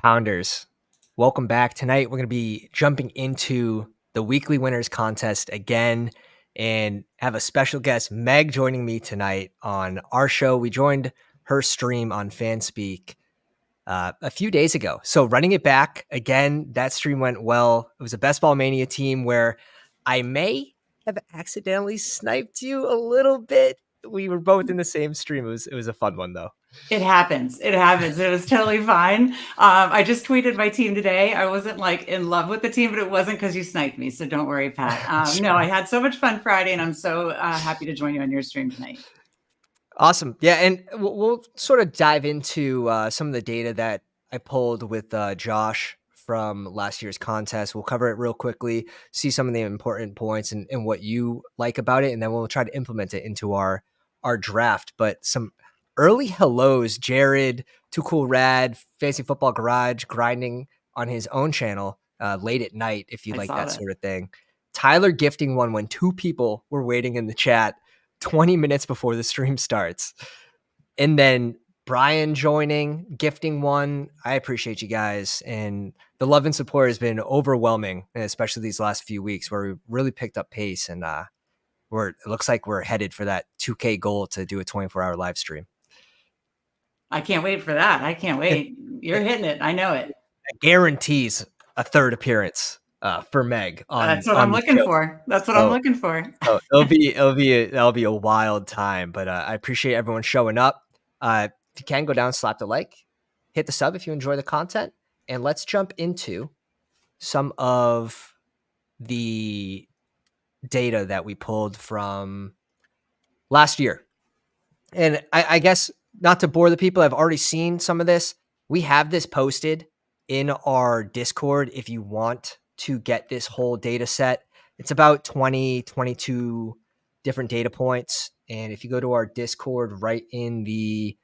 Pounders, welcome back. Tonight, we're going to be jumping into the weekly winners contest again and have a special guest, Meg, joining me tonight on our show. We joined her stream on Fanspeak a few days ago. So running it back again, that stream went well. It was a Bestball Mania team where I may have accidentally sniped you a little bit. We were both in the same stream. It was a fun one though. It happens. It happens. It was totally fine. I just tweeted my team today. I wasn't like in love with the team, but it wasn't because you sniped me. So don't worry, Pat. No, I had so much fun Friday, and I'm so happy to join you on your stream tonight. Awesome. Yeah. And we'll sort of dive into some of the data that I pulled with Josh from last year's contest. We'll cover it real quickly, see some of the important points and what you like about it. And then we'll try to implement it into our draft. But some early hellos, Jared, Too Cool Rad, Fantasy Football Garage, grinding on his own channel late at night, if you like that sort of thing. Tyler gifting one when two people were waiting in the chat 20 minutes before the stream starts. And then Brian joining, gifting one. I appreciate you guys. And the love and support has been overwhelming, especially these last few weeks where we really picked up pace. And it looks like we're headed for that 2K goal to do a 24-hour live stream. I can't wait for that. I can't wait. You're hitting it. I know it. That guarantees a third appearance for Meg. That's what I'm looking for. That's what I'm looking for. That'll be a wild time. But I appreciate everyone showing up. If you can, go down, slap the like, hit the sub if you enjoy the content, and let's jump into some of the data that we pulled from last year. And I guess not to bore the people, I've already seen some of this. We have this posted in our Discord if you want to get this whole data set. It's about 20, 22 different data points. And if you go to our Discord right in the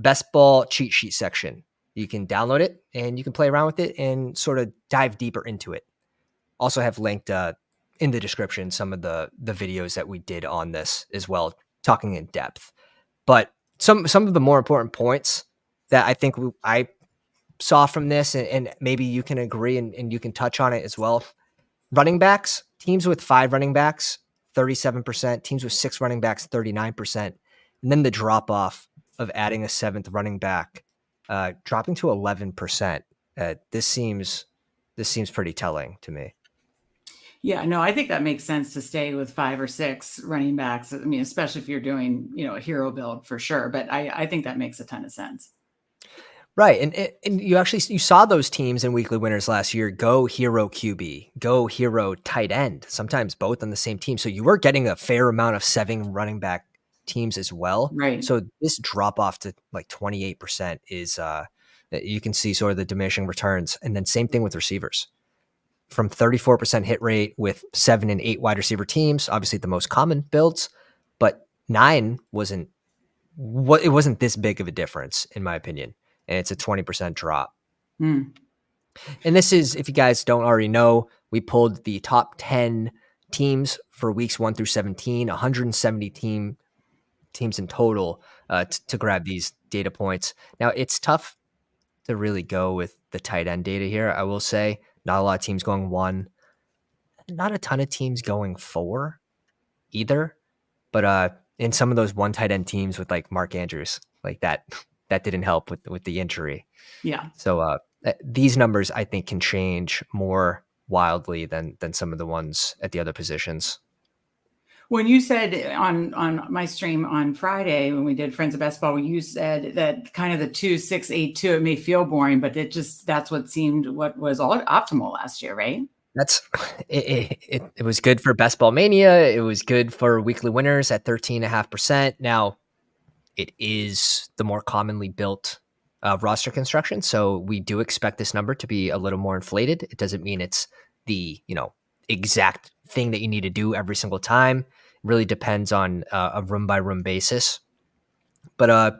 Bestball cheat sheet section, you can download it and you can play around with it and sort of dive deeper into it. Also have linked in the description some of the videos that we did on this as well, talking in depth. But some of the more important points that I think I saw from this, and maybe you can agree and you can touch on it as well. Running backs, teams with 5 running backs, 37%, teams with 6 running backs, 39%. And then the drop off of adding a 7th running back, dropping to 11%. This seems pretty telling to me. Yeah, no, I think that makes sense to stay with 5 or 6 running backs. I mean, especially if you're doing, a hero build for sure. But I think that makes a ton of sense. Right. And you saw those teams in weekly winners last year go hero QB, go hero tight end, sometimes both on the same team. So you were getting a fair amount of 7 running back teams as well. Right. So this drop off to like 28% is you can see sort of the diminishing returns. And then same thing with receivers. From 34% hit rate with 7 and 8 wide receiver teams, obviously the most common builds, but 9 wasn't this big of a difference in my opinion. And it's a 20% drop. And this is, if you guys don't already know, we pulled the top 10 teams for weeks 1 through 17, 170 teams in total to grab these data points. Now, it's tough to really go with the tight end data here. I will say not a lot of teams going 1, not a ton of teams going 4 either. But in some of those 1 tight end teams with like Mark Andrews, like that didn't help with the injury. Yeah. So these numbers I think can change more wildly than some of the ones at the other positions. When you said on my stream on Friday, when we did Friends of Bestball, you said that kind of the 2, 6, 8, 2, it may feel boring, but that's what was all optimal last year, right? It was good for Bestball Mania. It was good for weekly winners at 13.5%. Now, it is the more commonly built roster construction. So we do expect this number to be a little more inflated. It doesn't mean it's the, exact thing that you need to do every single time. It really depends on a room by room basis. But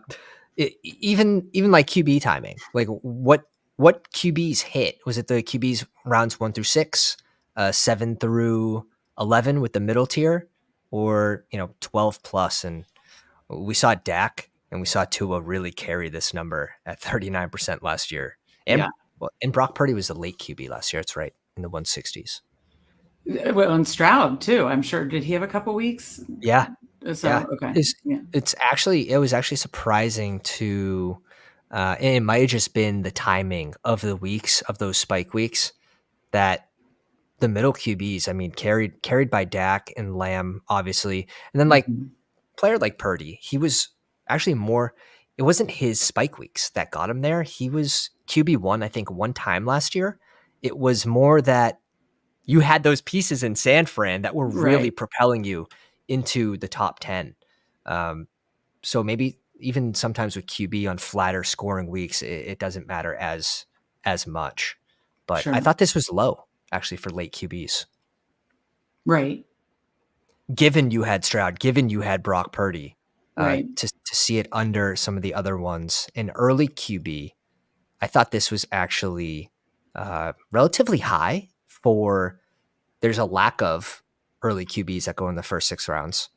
even like QB timing, like what QBs hit? Was it the QBs rounds 1 through 6, 7 through 11 with the middle tier, or 12 plus? And we saw Dak and we saw Tua really carry this number at 39% last year. And Well, and Brock Purdy was a late QB last year. That's right, in the 160s. Well, and Stroud too. I'm sure. Did he have a couple weeks? Yeah, yeah. So okay, It's yeah, it was actually surprising to, and it might have just been the timing of the weeks of those spike weeks that the middle QBs, I mean, carried by Dak and Lamb, obviously, and then like hmm player like Purdy, he was actually more. It wasn't his spike weeks that got him there. He was QB1, I think, one time last year. It was more that you had those pieces in San Fran that were really right, propelling you into the top 10. Um, so maybe even sometimes with QB on flatter scoring weeks, it doesn't matter as much. But I sure, thought this was low actually for late QBs. right, Given you had Stroud, given you had Brock Purdy, right, to see it under some of the other ones in early QB, I thought this was actually relatively high for. There's a lack of early QBs that go in the first 6 rounds.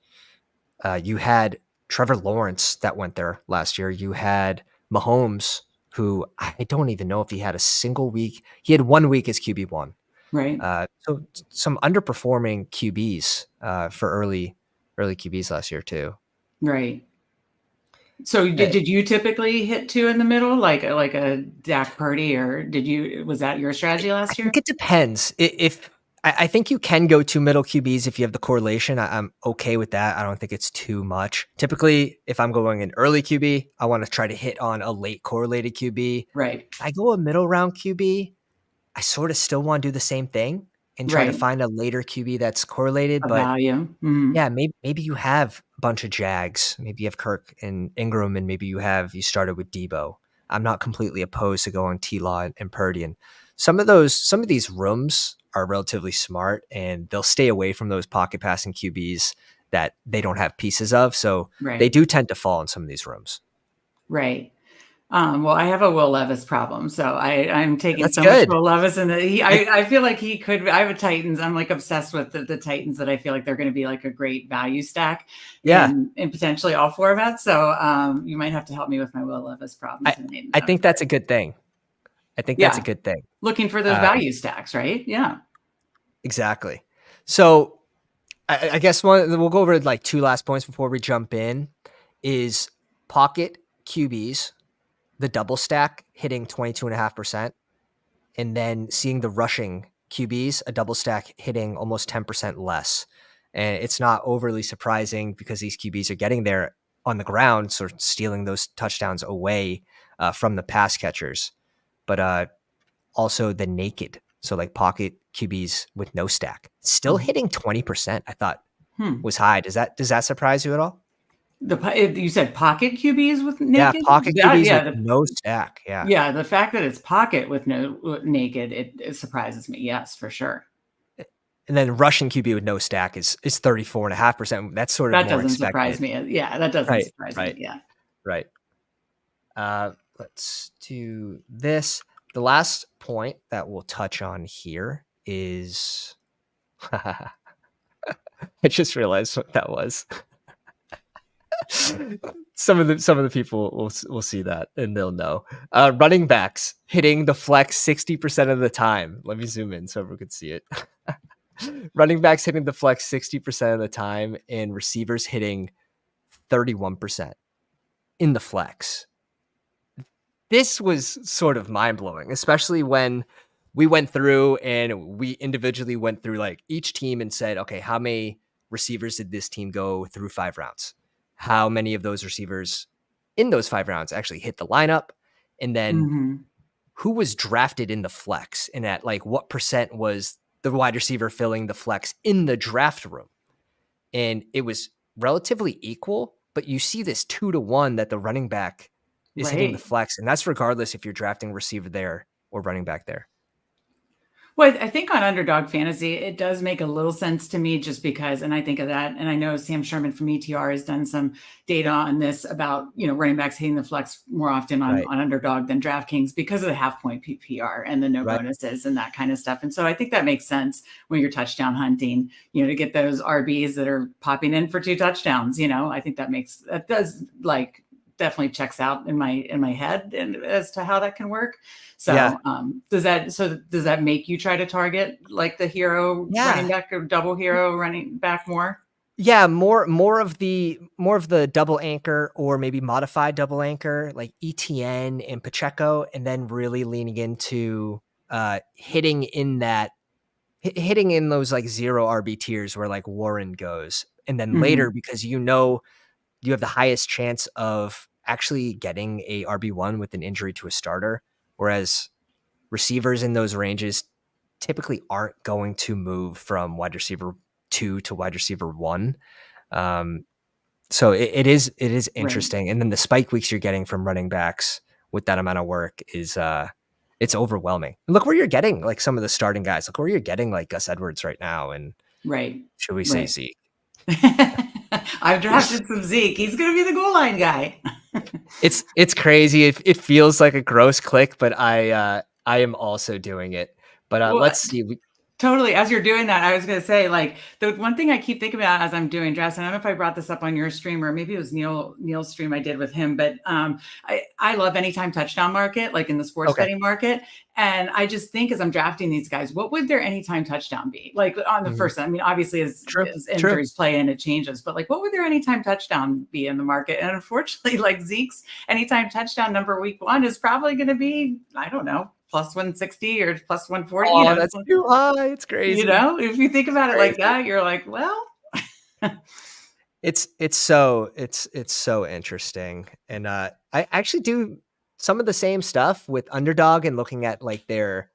You had Trevor Lawrence that went there last year. You had Mahomes, who I don't even know if he had a single week. He had 1 week as QB1. right, So some underperforming QBs for early QBs last year too. right. So Uh, did you typically hit two in the middle, like a Dak Purdy, or was that your strategy I last year? think it depends. If I think you can go two middle QBs if you have the correlation. I'm okay with that. I don't think it's too much. Typically, if I'm going an early QB, I want to try to hit on a late correlated QB. Right, I go a middle round QB. I sort of still want to do the same thing and try to right. find a later QB that's correlated, A but value. Mhm. yeah, maybe you have a bunch of Jags. Maybe you have Kirk and Ingram, and maybe you started with Debo. I'm not completely opposed to going T-Law and Purdy. And some of these rooms are relatively smart, and they'll stay away from those pocket passing QBs that they don't have pieces of. So they Right, do tend to fall in some of these rooms. right. Well, I have a Will Levis problem, so I'm taking That's so much good. Will Levis, and I, I feel like he could. I have a Titans. I'm like obsessed with the Titans. That I feel like they're going to be like a great value stack yeah, in potentially all formats. So you might have to help me with my Will Levis problem I tonight in I that think that's regard. a good thing. I think that's a Yeah, good thing. looking for those Um, value stacks, right? Yeah. exactly. So I guess we'll go over like two last points before we jump in. Is pocket QBs, the double stack hitting 22.5%, and then seeing the rushing QBs, a double stack hitting almost 10% less. And it's not overly surprising because these QBs are getting there on the ground, sort of stealing those touchdowns away from the pass catchers. But also the naked, so like pocket QBs with no stack, still Mhm. hitting 20%. I thought Hmm. was high. Does that surprise you at all? You said pocket QBs with Yeah, naked. pocket That QBs with yeah, no stack. Yeah. yeah. The fact that it's pocket with no naked, it surprises me. Yes, for sure. And then Russian QB with no stack is 34.5%. That's sort of That more doesn't surprise expected. me. Yeah, that doesn't Right. surprise me. Right. Yeah. Right. Let's do this. The last point that we'll touch on here is I just realized what that was. Some of the people will see that and they'll know. Running backs hitting the flex 60% of the time. Let me zoom in so everyone can see it. Running backs hitting the flex 60% of the time, and receivers hitting 31% in the flex. This was sort of mind blowing, especially when we went through and we individually went through like each team and said, okay, how many receivers did this team go through 5 rounds? How many of those receivers in those 5 rounds actually hit the lineup? And then Mhm. who was drafted in the flex? And at like what percent was the wide receiver filling the flex in the draft room? And it was relatively equal, but you see this 2-1 that the running back is hitting the Right. flex, and that's regardless if you're drafting receiver there or running back there. Well, I think on Underdog Fantasy, it does make a little sense to me just because, and I think of that, and I know Sam Sherman from ETR has done some data on this about, running backs hitting the flex more often Right. on Underdog than DraftKings because of the half point PPR and the no Right. bonuses and that kind of stuff. And so I think that makes sense when you're touchdown hunting, to get those RBs that are popping in for two touchdowns. I think that does like definitely checks out in my head and as to how that can work. Yeah. So does that make you try to target like the hero running Yeah. back or double hero running back more? Yeah, more of the double anchor or maybe modified double anchor like ETN and Pacheco, and then really leaning into hitting in that hitting in those like 0 RB tiers where like Warren goes. And then later, because you have the highest chance of actually getting a RB1 with an injury to a starter, whereas receivers in those ranges typically aren't going to move from wide receiver 2 to wide receiver 1. So it is Right. interesting. And then the spike weeks you're getting from running backs with that amount of work is it's overwhelming. Look where you're getting like some of the starting guys. Look where you're getting like Gus Edwards right now. And Right. should we say Right. Zeke? I've drafted some Zeke. He's going to be the goal line guy. It's crazy. It feels like a gross click, but I am also doing it. But Well, let's see. totally. As you're doing that, I was going to say, like, the one thing I keep thinking about as I'm doing drafts, and I don't know if I brought this up on your stream or maybe it was Neil's stream I did with him, but I love anytime touchdown market, like in the sports Okay. betting market. And I just think as I'm drafting these guys, what would their anytime touchdown be? Like on the first, I mean, obviously as injuries play in, it changes, but like, what would their anytime touchdown be in the market? And unfortunately, like Zeke's anytime touchdown number week 1 is probably going to be, I don't know, plus 160 or plus 140. Oh, that's too high. It's crazy. If you think about it like that, you're like, well, it's so interesting. And I actually do some of the same stuff with Underdog and looking at like their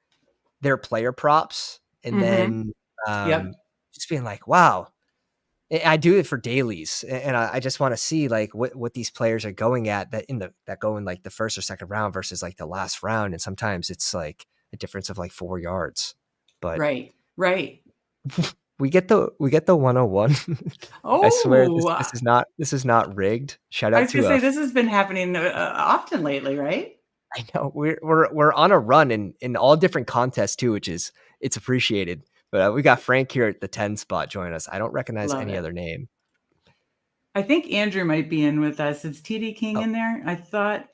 player props and then just being like, wow. I do it for dailies, and I just want to see like what these players are going at that go in like the first or second round versus like the last round, and sometimes it's like a difference of like 4 yards. But right. we get the 101. I swear Oh, this is not rigged. Shout I out was gonna to say this has been happening often lately, right? I know we're on a run in all different contests too, which is it's appreciated. But we got Frank here at the 10 spot join us. I don't recognize Love any it. other name. I think Andrew might be in with us. Is TD King Oh, in there? I thought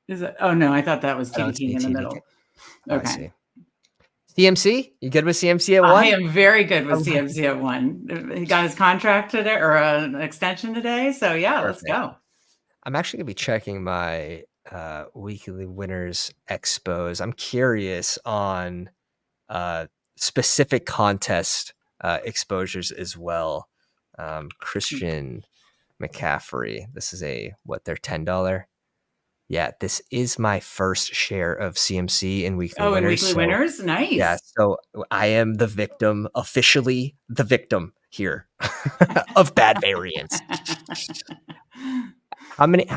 is it? Oh no, I thought that was I don't TD King see in the TDK. middle. Oh, I Okay. see. CMC? You good with CMC at I 1? am very good with CMC at 1. He got his contract today or an extension today. So yeah, let's Perfect. go. I'm actually gonna be checking my weekly winners expos. I'm curious on specific contest exposures as well. Christian McCaffrey. This is their $10. Yeah, this is my first share of CMC in weekly Oh, and winners. weekly So winners? yeah, Nice. so I am the victim, officially the victim here of bad variance. How many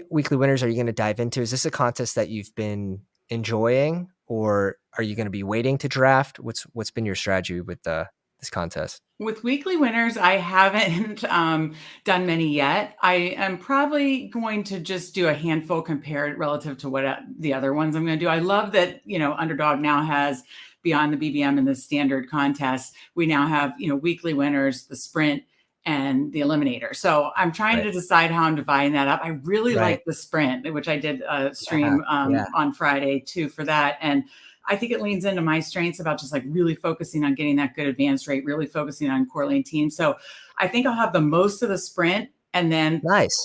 weekly winners are you going to dive into? Is this a contest that you've been enjoying, or are you going to be waiting to draft? What's been your strategy with this contest? With weekly winners, I haven't done many yet. I am probably going to just do a handful compared relative to what the other ones I'm going to do. I love that, Underdog now has beyond the BBM and the standard contest. We now have, weekly winners, the sprint and the eliminator. So I'm trying to decide how I'm dividing that up. I really like the sprint, which I did stream on Friday too for that. And I think it leans into my strengths about just like really focusing on getting that good advance rate, really focusing on core lane team. So I think I'll have the most of the sprint, and then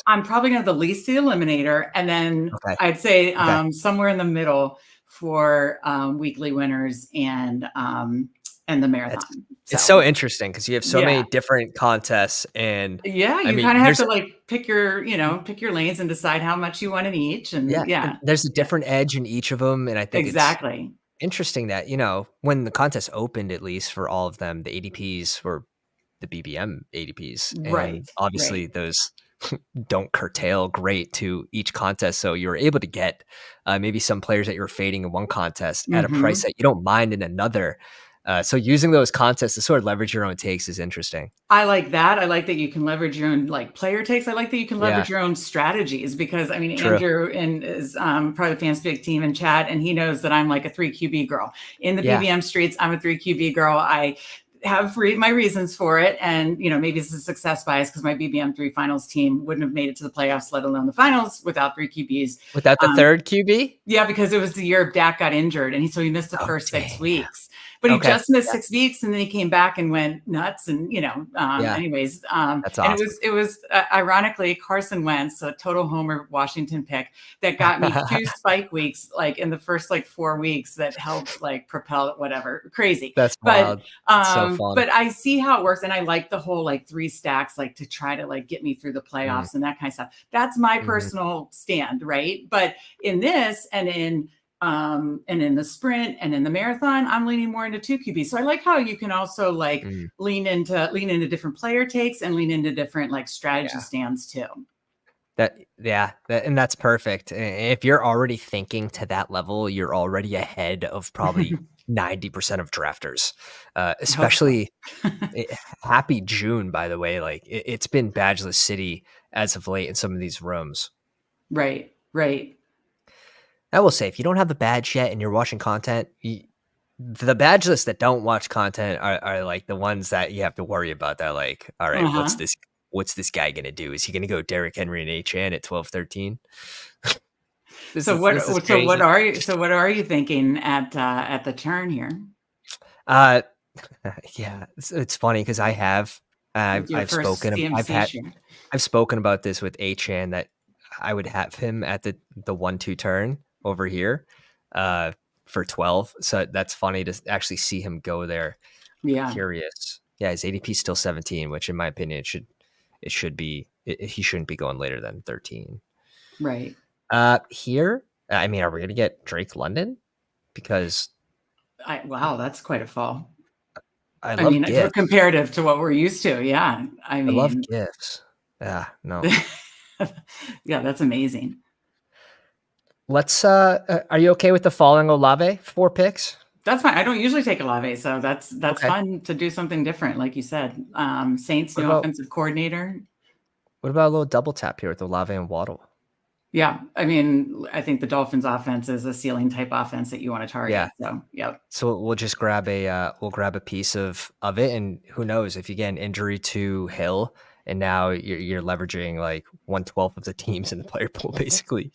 I'm probably going to have the least of the eliminator. And then I'd say somewhere in the middle for weekly winners and the marathon. It's so interesting because you have so many different contests, and you kind of have to like pick your lanes and decide how much you want in each. And and there's a different edge in each of them. And I think it's interesting that, when the contest opened, at least for all of them, the ADPs were the BBM ADPs. And obviously those don't curtail great to each contest. So you were able to get maybe some players that you were fading in one contest at a price that you don't mind in another. So using those contests to sort of leverage your own takes is interesting. I like that. I like that you can leverage your own like player takes. I like that you can leverage your own strategies because I mean, Andrew is part of the Fantasydog team in chat, and he knows that I'm like a 3 QB girl in the BBM streets. I'm a 3 QB girl. have my reasons for it. And, maybe it's a success bias because my BBM3 finals team wouldn't have made it to the playoffs, let alone the finals, without 3 QBs. Without the third QB? Yeah, because it was the year Dak got injured, and so he missed the Oh, first 6 damn. weeks. But he Okay. just missed Yeah. 6 weeks, and then he came back and went nuts. And Yeah. anyways, That's and awesome. it was ironically Carson Wentz, a total homer Washington pick, that got me 2 spike weeks, like in the first 4 weeks, that helped propel whatever crazy. That's But wild. It's so fun. I see how it works, and I like the whole 3 stacks, to try to get me through the Mm, playoffs and that kind of stuff. That's my mhm, personal stand, right? But in this and in the sprint and in the marathon, I'm leaning more into 2 QB. So I like how you can also mm. lean into different player takes and lean into different strategy Yeah. stands too. And that's perfect. If you're already thinking to that level, you're already ahead of probably 90% of drafters. I hope so. Especially happy June, by the way. Like it's been badgeless city as of late in some of these rooms. Right, right. I will say, if you don't have the badge yet and you're watching content, the badgeless that don't watch content are like the ones that you have to worry about. They're like, all right, Uh-huh. what's this guy gonna do? Is he gonna go Derrick Henry and Achan at 12-13? This is crazy. What are you thinking at the turn here? Uh, yeah, it's funny because With your first CMC share. I've spoken about this with Achan that I would have him at the 1-2 turn over here, for 12. So that's funny to actually see him go there. Yeah, Curious. Yeah, his ADP is still 17, which in my opinion he shouldn't be going later than 13. right. Here, I mean, are we gonna get Drake London? Because Wow, that's quite a fall. I I love mean, for gifts. comparative to what we're used to, yeah. I I love mean, gifts. Yeah, no. yeah, that's amazing. Let's are you okay with the following Olave 4 picks? That's fine. I don't usually take Olave, so that's Okay. fun to do something different, like you said. Saints What new about offensive coordinator. what about a little double tap here with Olave and Waddle? Yeah, I mean, I think the Dolphins offense is a ceiling type offense that you want to Yeah. target. So, yep. So we'll just grab a piece of it, and who knows if you get an injury to Hill, and now you're leveraging like 1/12 of the teams in the player pool basically,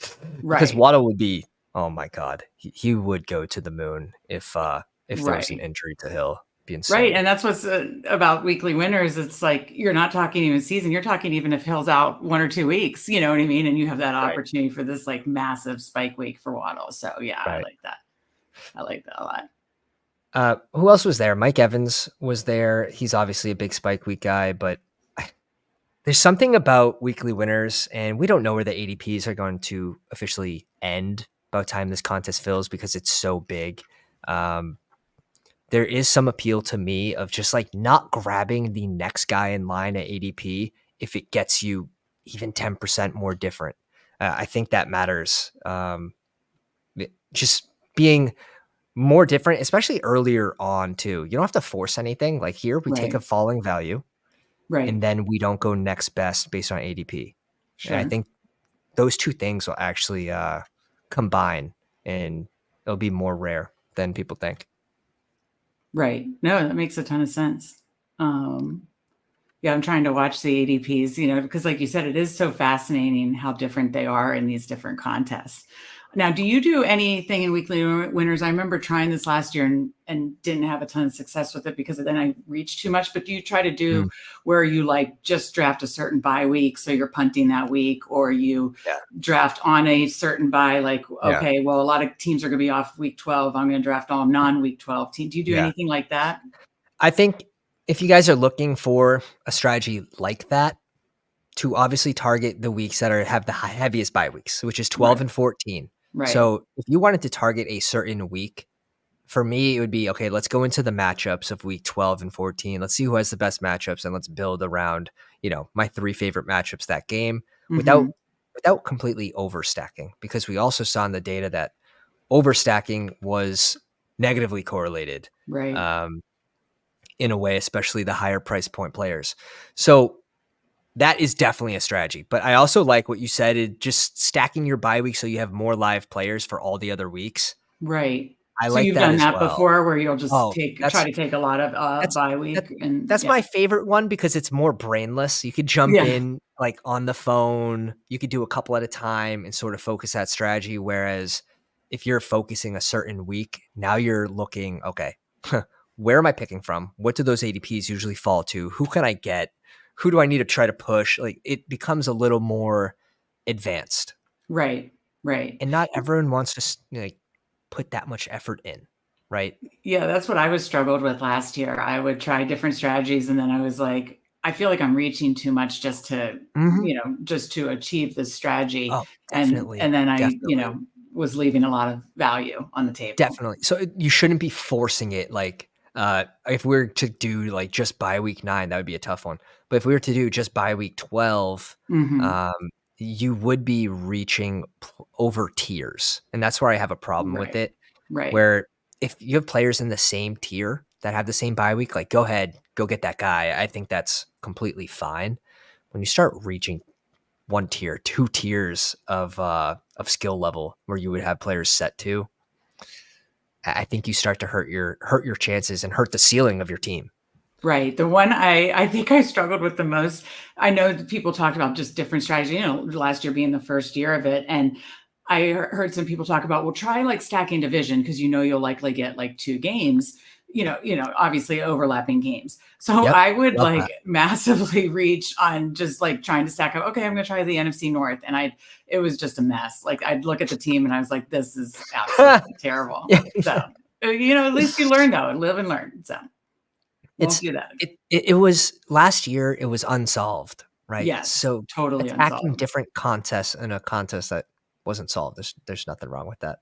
because Right. Waddle would be, oh my god, he would go to the moon if there was an Right. injury to Hill. It'd be Right, insane. and that's what's about weekly winners. It's like you're not talking even season. You're talking even if Hill's out 1 or 2 weeks. You know what I mean? And you have that Right. opportunity for this massive spike week for Waddle. So yeah, I Right. like that. I like that a lot. Who else was there? Mike Evans was there. He's obviously a big spike week guy, but there's something about weekly winners, and we don't know where the ADPs are going to officially end by the time this contest fills because it's so big. Um, there is some appeal to me of just like not grabbing the next guy in line at ADP if it gets you even 10% more different. I think that matters. Just being more different, especially earlier on too. You don't have to force anything. Like here, we take a Right. falling value Right. and then we don't go next best based on ADP. And I Sure. think those two things will actually combine, and it'll be more rare than people think. Right. No, that makes a ton of sense. Um, yeah, I'm trying to watch the ADPs, because like you said, it is so fascinating how different they are in these different contests. Now, do you do anything in weekly winners? I remember trying this last year and didn't have a ton of success with it because then I reached too much. But do you try to do Mm, where you just draft a certain bye week, so you're punting that week, or you yeah, draft on a certain bye, yeah, okay, well, a lot of teams are going to be off week 12. I'm going to draft all non-week 12 teams. Do you do yeah. anything like that? I think if you guys are looking for a strategy like that, to obviously target the weeks that have the heaviest bye weeks, which is 12 Right. and 14. Right. So if you wanted to target a certain week, for me, it would be, okay, let's go into the matchups of week 12 and 14. Let's see who has the best matchups and let's build around, my 3 favorite matchups that game without Hmm. completely overstacking, because we also saw in the data that overstacking was negatively correlated, Right. um, in a way, especially the higher price point players. So that is definitely a strategy. But I also like what you said, just stacking your bye week so you have more live players for all the other weeks. Right. I So like you've that done as that well. before where you'll just Oh, try to take a lot of, that's bye that week and that's yeah. my favorite one because it's more brainless. You could jump Yeah. in, like, on the phone. You could do a couple at a time and sort of focus that strategy, whereas if you're focusing a certain week, now you're looking, "Okay, where am I picking from? What do those ADPs usually fall to? Who can I get? Who do I need to try to push?" Like, it becomes a little more advanced, Right, right. and not everyone wants to like, put that much effort in, right? Yeah, that's what I was struggled with last year. I would try different strategies and then I was like, I feel like I'm reaching too much just to, Mhm. just to achieve this strategy. Oh, And definitely, and then I, definitely. was leaving a lot of value on the table. Definitely. So you shouldn't be forcing it. Like, if we were to do like just by week 9, that would be a tough one. But if we were to do just by week 12, Mhm. um, you would be reaching over tiers, and that's where I have a problem with Right. it. Right. Where if you have players in the same tier that have the same bye week, like, go ahead, go get that guy. I think that's completely fine. When you start reaching 1 tier, 2 tiers of skill level where you would have players set to, I think you start to hurt your chances and hurt the ceiling of your team. Right. The one I think I struggled with the most, I know that people talked about just different strategy, last year being the first year of it. And I heard some people talk about, well, try like stacking division because you'll likely get like 2 games, obviously overlapping games. So Yep, I would love that. like massively reach on just like trying to stack up, okay, I'm gonna try the NFC North. And it was just a mess. Like I'd look at the team and I was like, this is absolutely terrible. Yeah, So at least you learn though, and live and learn. So won't it's do that. it was last year. It was unsolved, right? Yes, So totally attacking unsolved. different contests in a contest that wasn't solved. There's nothing wrong with that.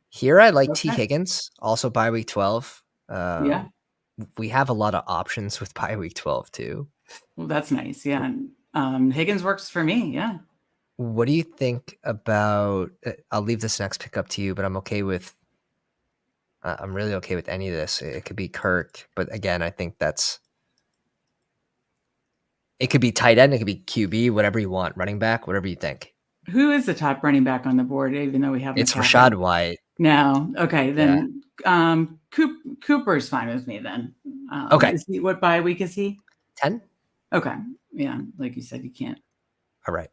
Here, I like T Okay. Higgins, also by week 12. Yeah. We have a lot of options with by week 12 too. Well, that's nice. Yeah. And, Higgins works for me. Yeah. What do you think about? I'll leave this next pick up to you, but I'm okay with. I'm really okay with any of this. It could be Kirk, but again, I think that's. It could be tight end. It could be QB. Whatever you want. Running back. Whatever you think. Who is the top running back on the board, even though we have It's McCaffrey? Rashad White. No. Okay. Yeah. Then Cooper's fine with me then. Okay. What bye week is he? 10. Okay. Yeah. Like you said, you can't. All right.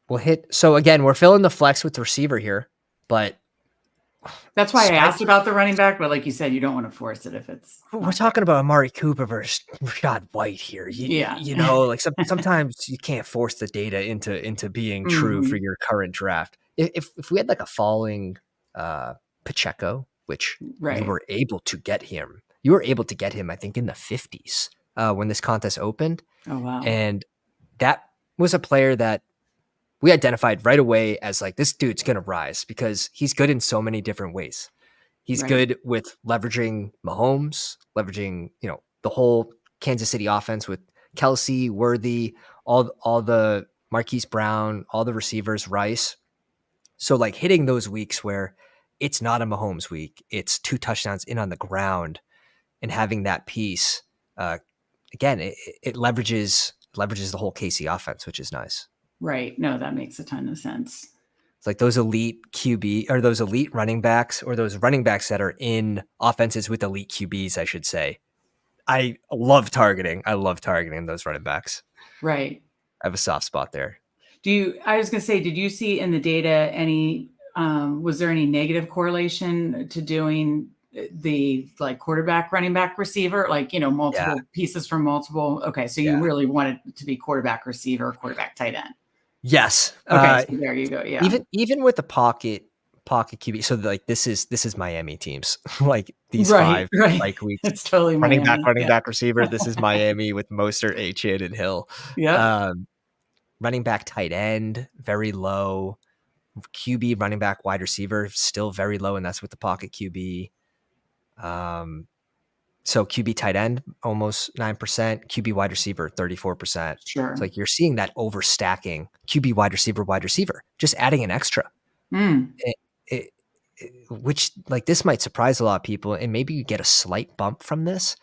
We'll hit. So again, we're filling the flex with the receiver here, but That's why I spread. asked about the running back, but like you said, you don't want to force it if it's We're not there. talking about Amari Cooper versus Rashad White here. Yeah. Like sometimes you can't force the data into being true for Mhm. your current draft. If we had like a falling Pacheco, which Right. you were able to get him, I think, in the 50s when this contest opened, Oh, wow. and that was a player that we identified right away as like, this dude's gonna rise because he's good in so many different ways. He's Right. good with leveraging Mahomes, leveraging, the whole Kansas City offense with Kelsey, Worthy, all the Marquise Brown, all the receivers, Rice. So like hitting those weeks where it's not a Mahomes week, it's 2 touchdowns in on the ground, and having that piece, again, it leverages the whole KC offense, which is nice. Right. No, that makes a ton of sense. It's like those elite QB or those elite running backs or those running backs that are in offenses with elite QBs, I should say. I love targeting. I love targeting those running backs. Right. I have a soft spot there. I was going to say, did you see in the data was there any negative correlation to doing the like quarterback, running back, receiver, like, Yeah. multiple pieces from multiple? Okay. So you Yeah. really wanted it to be quarterback, receiver, quarterback, tight end. Yes. Okay. So there you go. Yeah. Even with the pocket QB. So like this is Miami teams. Like these Right. 5 Right. like weeks. It's totally Miami. Running Yeah. back, receiver. This is Miami with Mostert, Achane, and Hill. Yep. Running back, tight end, very low. QB, running back, wide receiver, still very low, and that's with the pocket QB. So QB tight end, almost 9%. QB wide receiver, 34%. It's Sure. like you're seeing that overstacking. QB wide receiver, just adding an extra. Mm. It, it, which like this might surprise a lot of people, and maybe you get a slight bump from this,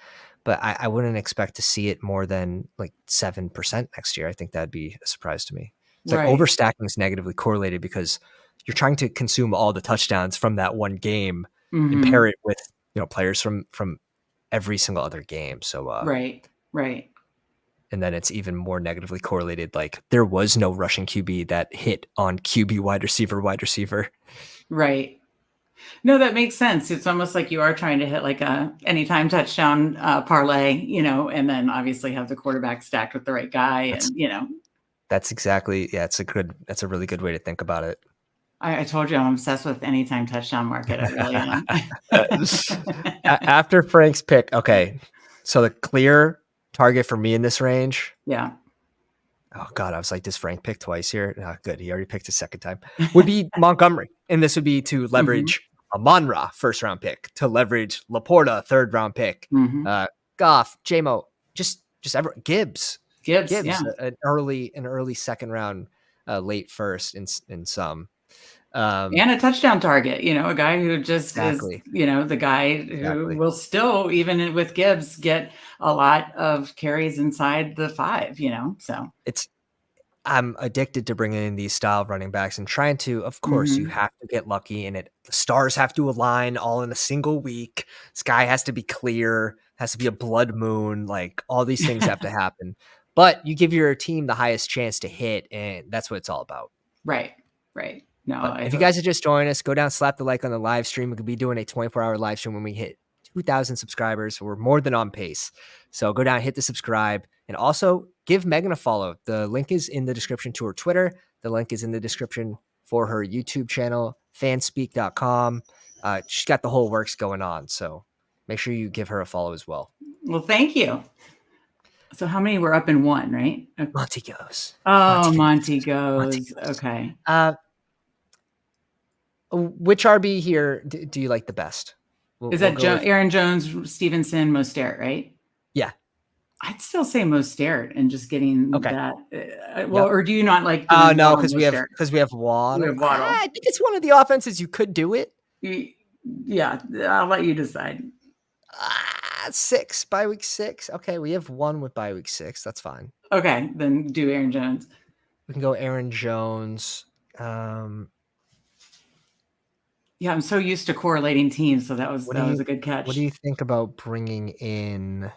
but I wouldn't expect to see it more than like 7% next year. I think that'd be a surprise to me. It's like Right. overstacking is negatively correlated because you're trying to consume all the touchdowns from that one game, and pair it with, players from every single other game. So, right. and then it's even more negatively correlated. Like there was no rushing QB that hit on QB wide receiver. Right. No, that makes sense. It's almost like you are trying to hit like a anytime touchdown parlay, and then obviously have the quarterback stacked with the right guy. That's exactly, that's a really good way to think about it. I told you I'm obsessed with anytime touchdown market. I really am. After Frank's pick, okay. So the clear target for me in this range. Yeah. Oh God, I was like, does Frank pick twice here? Oh, good. He already picked his second time. Would be Montgomery. And this would be to leverage a Monra first round pick, to leverage Laporta third round pick, Goff, JMO, just everyone. Gibbs, yeah. an early second round, late first in some. And a touchdown target, a guy who just exactly. is, the guy who will still, even with Gibbs, get a lot of carries inside the 5, so. I'm addicted to bringing in these style running backs and trying to, of course, you have to get lucky, and the stars have to align all in a single week. Sky has to be clear, has to be a blood moon, like all these things have to happen. But you give your team the highest chance to hit, and that's what it's all about. Right. No, if you guys are just joining us, go down, slap the like on the live stream. We could be doing a 24-hour live stream when we hit 2,000 subscribers. We're more than on pace. So go down, hit the subscribe, and also give Megan a follow. The link is in the description to her Twitter. The link is in the description for her YouTube channel, fanspeak.com. She's got the whole works going on. So make sure you give her a follow as well. Well, thank you. So how many were up in one, right? Monty goes. Oh, Monty goes. Okay. Which RB here do you like the best? Is that Aaron Jones, Stevenson, Mostert, right? Yeah. I'd still say Mostert and just getting that. Or do you not like? Oh no, because we have Waddle. We have Waddle. I think it's one of the offenses you could do it. Yeah, I'll let you decide. 6 by week 6. Okay, we have one with by week 6. That's fine. Okay, then do Aaron Jones. We can go Aaron Jones. Yeah, I'm so used to correlating teams, so that was a good catch. What do you think about bringing in?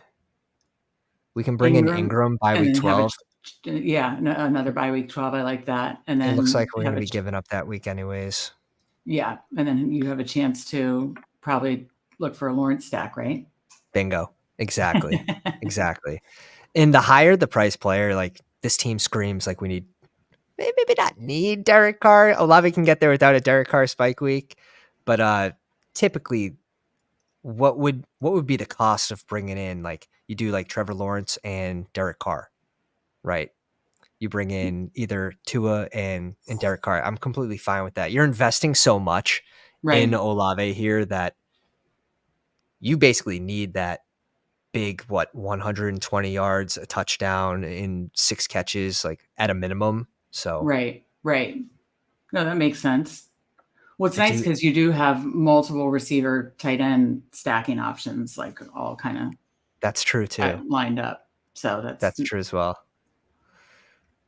We can bring in Ingram by week 12. Another by week 12. I like that. And then it looks like we're going to be giving up that week anyways. Yeah, and then you have a chance to probably look for a Lawrence stack, right? Bingo. Exactly. Exactly. And the higher the price player, like this team screams like we need, maybe not need Derek Carr. Olave can get there without a Derek Carr spike week, but typically, what would be the cost of bringing in, like you do like Trevor Lawrence and Derek Carr, right? You bring in either Tua and Derek Carr. I'm completely fine with that. You're investing so much in Olave here that you basically need that big, 120 yards, a touchdown in 6 catches, like at a minimum. So right. No, that makes sense. Well, it's nice because you do have multiple receiver, tight end stacking options, like all kind of. That's true too. Lined up, so that's true as well.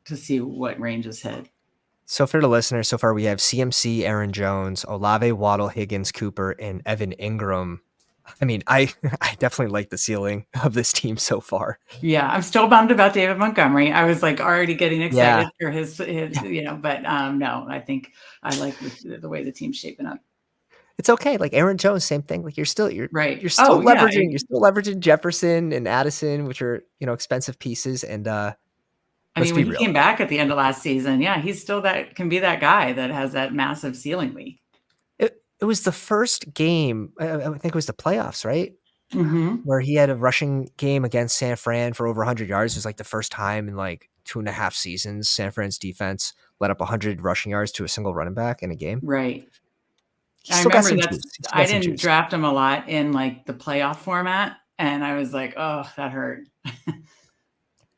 To see what ranges hit. So for the listeners, so far we have CMC, Aaron Jones, Olave, Waddle, Higgins, Cooper, and Evan Ingram. I mean, I definitely like the ceiling of this team so far. Yeah, I'm still bummed about David Montgomery. I was like already getting excited for his but no, I think I like the way the team's shaping up. It's okay. Like Aaron Jones, same thing. Like you're still right. You're still leveraging. You're still leveraging Jefferson and Addison, which are expensive pieces. And I mean, when he came back at the end of last season, he's still can be that guy that has that massive ceiling week. It was the first game, I think it was the playoffs, right? Mm-hmm. Where he had a rushing game against San Fran for over 100 yards. It was like the first time in like 2.5 seasons San Fran's defense let up 100 rushing yards to a single running back in a game. Right. I remember I didn't draft him a lot in like the playoff format, and I was like, oh, that hurt.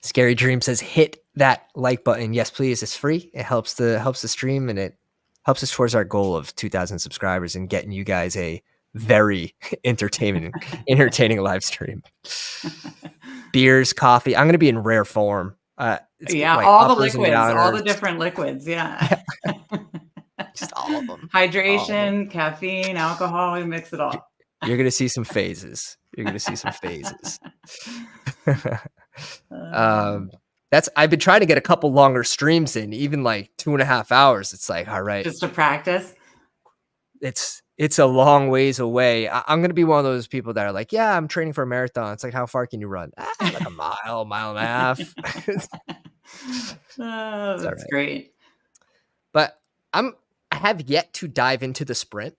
Scary Dream says, hit that like button. Yes, please. It's free. It helps the stream, and it helps us towards our goal of 2,000 subscribers and getting you guys a very entertaining live stream. Beers, coffee. I'm going to be in rare form. All the liquids, all the different liquids. Yeah. Just all All of them. Hydration, caffeine, alcohol, we mix it all. You're going to see some phases. You're going to see some phases. I've been trying to get a couple longer streams in, even like 2.5 hours. It's like, all right. Just to practice. It's a long ways away. I'm going to be one of those people that are like, yeah, I'm training for a marathon. It's like, how far can you run? Like a mile and a half. Oh, that's great. But I have yet to dive into the sprint.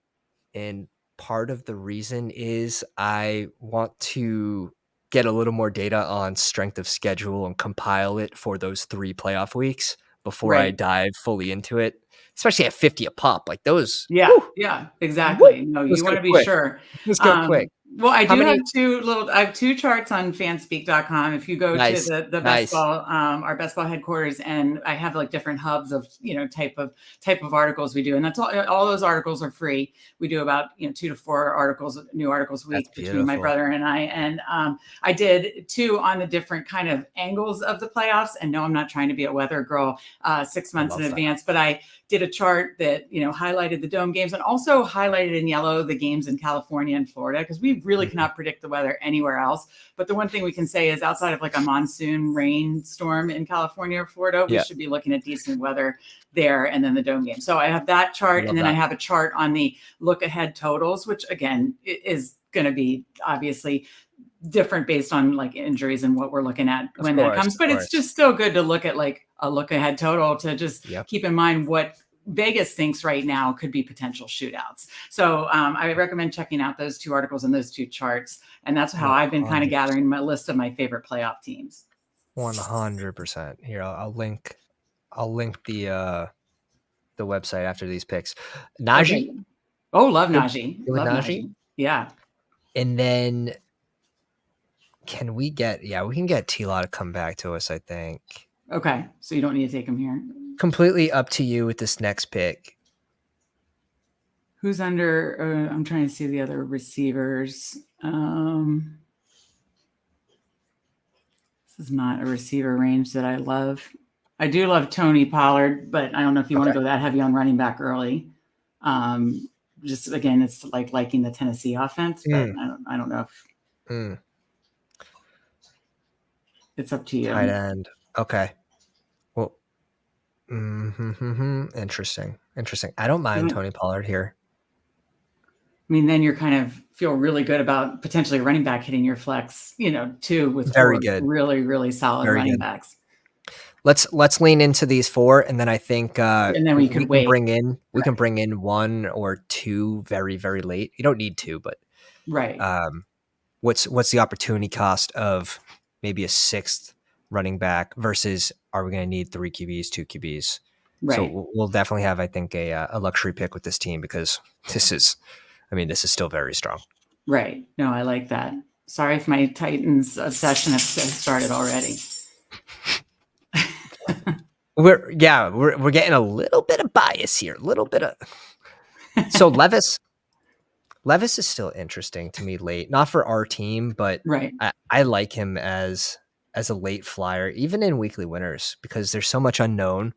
And part of the reason is I want to get a little more data on strength of schedule and compile it for those 3 playoff weeks before I dive fully into it, especially at 50 a pop. Like those. Yeah, woo, yeah, exactly. Woo, No, you want to be sure. Let's go quick. Well, I have 2 charts on fanspeak.com. If you go to the Bestball, our Bestball headquarters, and I have like different hubs of, type of articles we do. And that's all those articles are free. We do about, 2 to 4 new articles a week between my brother and I. And I did 2 on the different kind of angles of the playoffs. And no, I'm not trying to be a weather girl 6 months in advance, but I did a chart that, highlighted the dome games and also highlighted in yellow the games in California and Florida, because we really cannot predict the weather anywhere else. But the one thing we can say is outside of like a monsoon rainstorm in California or Florida, we should be looking at decent weather there, and then the dome game. So I have that chart, and then I have a chart on the look ahead totals, which again is going to be obviously different based on like injuries and what we're looking at when that comes. But it's just still good to look at like a look ahead total to just keep in mind what Vegas thinks right now could be potential shootouts. So I recommend checking out those 2 articles and those 2 charts. And that's how I've been kind of gathering my list of my favorite playoff teams. 100%. Here, I'll link the website after these picks. Najee. Okay. Oh, love Najee. Love Najee. Yeah. And then can we can get T-Law to come back to us, I think. Okay. So you don't need to take him here. Completely up to you with this next pick. Who's under? I'm trying to see the other receivers. This is not a receiver range that I love. I do love Tony Pollard, but I don't know if you want to go that heavy on running back early. Just again, it's like liking the Tennessee offense, but I don't know if it's up to you. Tight end. Okay. Well, interesting. I don't mind Tony Pollard here. I mean, then you're kind of feel really good about potentially running back hitting your flex, too, with very good, really, really solid running backs. Let's lean into these 4, and then I think and then we can bring in 1 or 2 very, very late. You don't need 2, but what's the opportunity cost of maybe a 6th running back versus are we going to need 3 QBs, 2 QBs? Right. So we'll definitely have, I think, a luxury pick with this team because this is still very strong. Right. No, I like that. Sorry if my Titans obsession has started already. We're getting a little bit of bias here, so Levis is still interesting to me late, not for our team, but I like him as a late flyer, even in weekly winners, because there's so much unknown.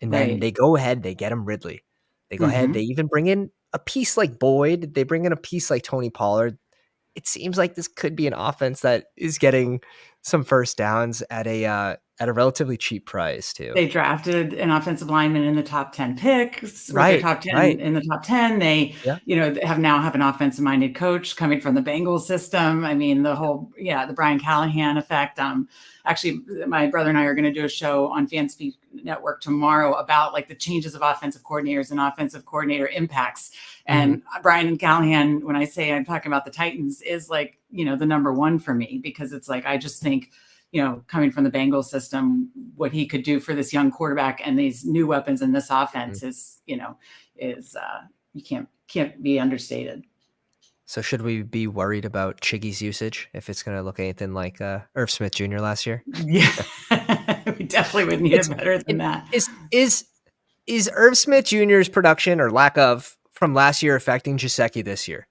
And then they go ahead, they get him Ridley. They go ahead, they even bring in a piece like Boyd. They bring in a piece like Tony Pollard. It seems like this could be an offense that is getting some first downs at a relatively cheap price too. They drafted an offensive lineman in the top 10 picks. Right. Top 10 in the top 10. They, have an offensive minded coach coming from the Bengals system. I mean, the Brian Callahan effect. Actually, my brother and I are going to do a show on Fanspeak Network tomorrow about like the changes of offensive coordinators and offensive coordinator impacts. And Brian Callahan, when I say I'm talking about the Titans, is like, the number 1 for me, because it's like, I just think, coming from the Bengals system, what he could do for this young quarterback and these new weapons in this offense is you can't be understated. So should we be worried about Chiggy's usage if it's going to look anything like Irv Smith Jr. last year? Yeah, we definitely would need it better than that. Is Irv Smith Jr.'s production or lack of from last year affecting Gesicki this year?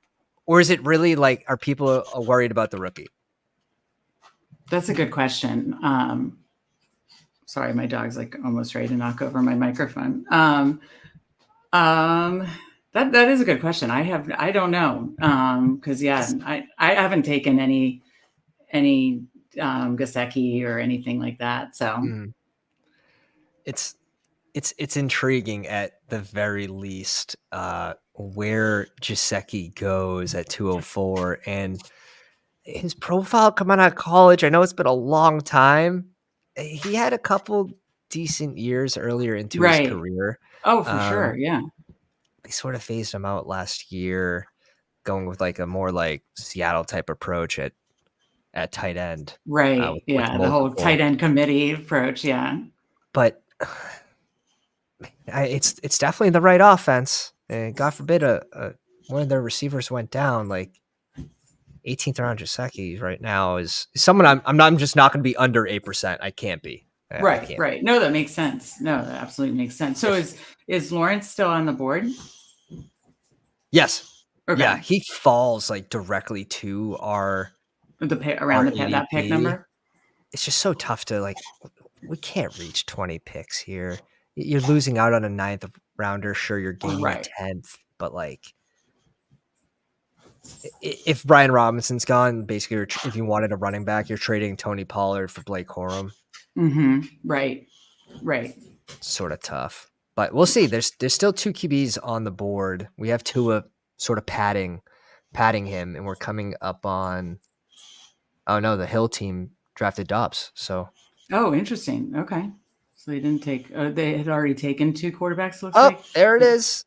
Or is it really like, are people worried about the rookie? That's a good question. Sorry, my dog's like almost ready to knock over my microphone. Um, that is a good question. I don't know. Because yeah, 'Cause, I haven't taken any Gasecki or anything like that. So mm, it's it's intriguing at the very least where Jaceki goes at 204, and his profile coming out of college. I know it's been a long time. He had a couple decent years earlier into his right. career. Oh, for sure. Um, Yeah. they sort of phased him out last year, going with like a more like Seattle type approach at tight end Right. with Yeah. The whole multiple. tight end committee approach. Yeah. But it's definitely the right offense. And God forbid one of their receivers went down. Like 18th round Jaceki right now is someone I'm just not going to be under 8%. I can't be. I Right. can't. Right. No, that makes sense. No, that absolutely makes sense. So If is Lawrence still on the board? Yes, yeah, Okay. he falls like directly to Around our that pick ADP. number. It's just so tough to like. We can't reach 20 picks here. You're losing out on a ninth rounder. Sure, you're gaining a Right. 10th, but like if Brian Robinson's gone, basically, if you wanted a running back, you're trading Tony Pollard for Blake Corum. Right. Right. Sort of tough, but we'll see. There's still two QBs on the board. We have Tua sort of padding him, and we're coming up on. Oh no, the Hill team drafted Dobbs. So Oh, interesting. Okay. So they didn't take. They had already taken two quarterbacks. Looks oh, like. there it is.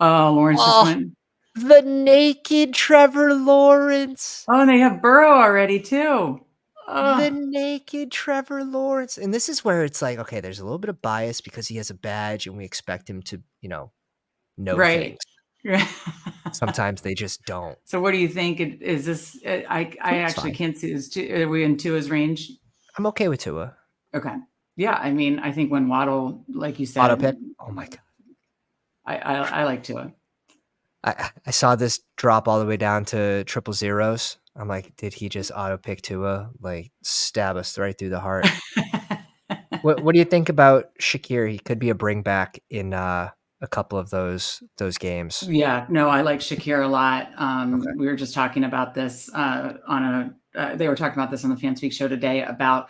Lawrence just Oh, went. the naked Trevor Lawrence. Oh, and they have Burrow already too. The Oh, naked Trevor Lawrence. And this is where it's like, okay, there's a little bit of bias because he has a badge and we expect him to, know right. things. Sometimes they just don't. So what do you think? Is this? I Tua's actually fine. can't see. Are we in Tua's range? I'm okay with Tua. Okay. Yeah. I mean, I think when Waddle, like you Auto said, pick. Oh my god. I like Tua. I saw this drop all the way down to triple zeros. I'm like, did he just auto pick Tua? Like stab us right through the heart. What do you think about Shakir? He could be a bring back in a couple of those games. Yeah, no, I like Shakir a lot. Okay. We were just talking about this they were talking about this on the Fan Speak show today about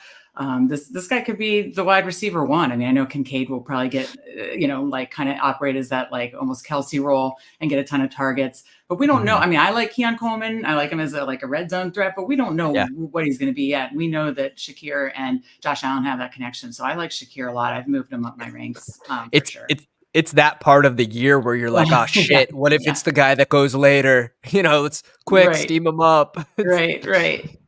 this guy could be the wide receiver one. I mean, I know Kincaid will probably get like kind of operate as that like almost Kelsey role and get a ton of targets, but we don't know. Mhm. I mean, I like Keon Coleman. I like him as a red zone threat, but we don't know Yeah. what he's going to be yet. We know that Shakir and Josh Allen have that connection, so I like Shakir a lot. I've moved him up my ranks for It's sure. it's it's that part of the year where you're like, "Oh Yeah, shit, what if yeah, it's the guy that goes later?" Let's quick right. steam him up. It's Right, right.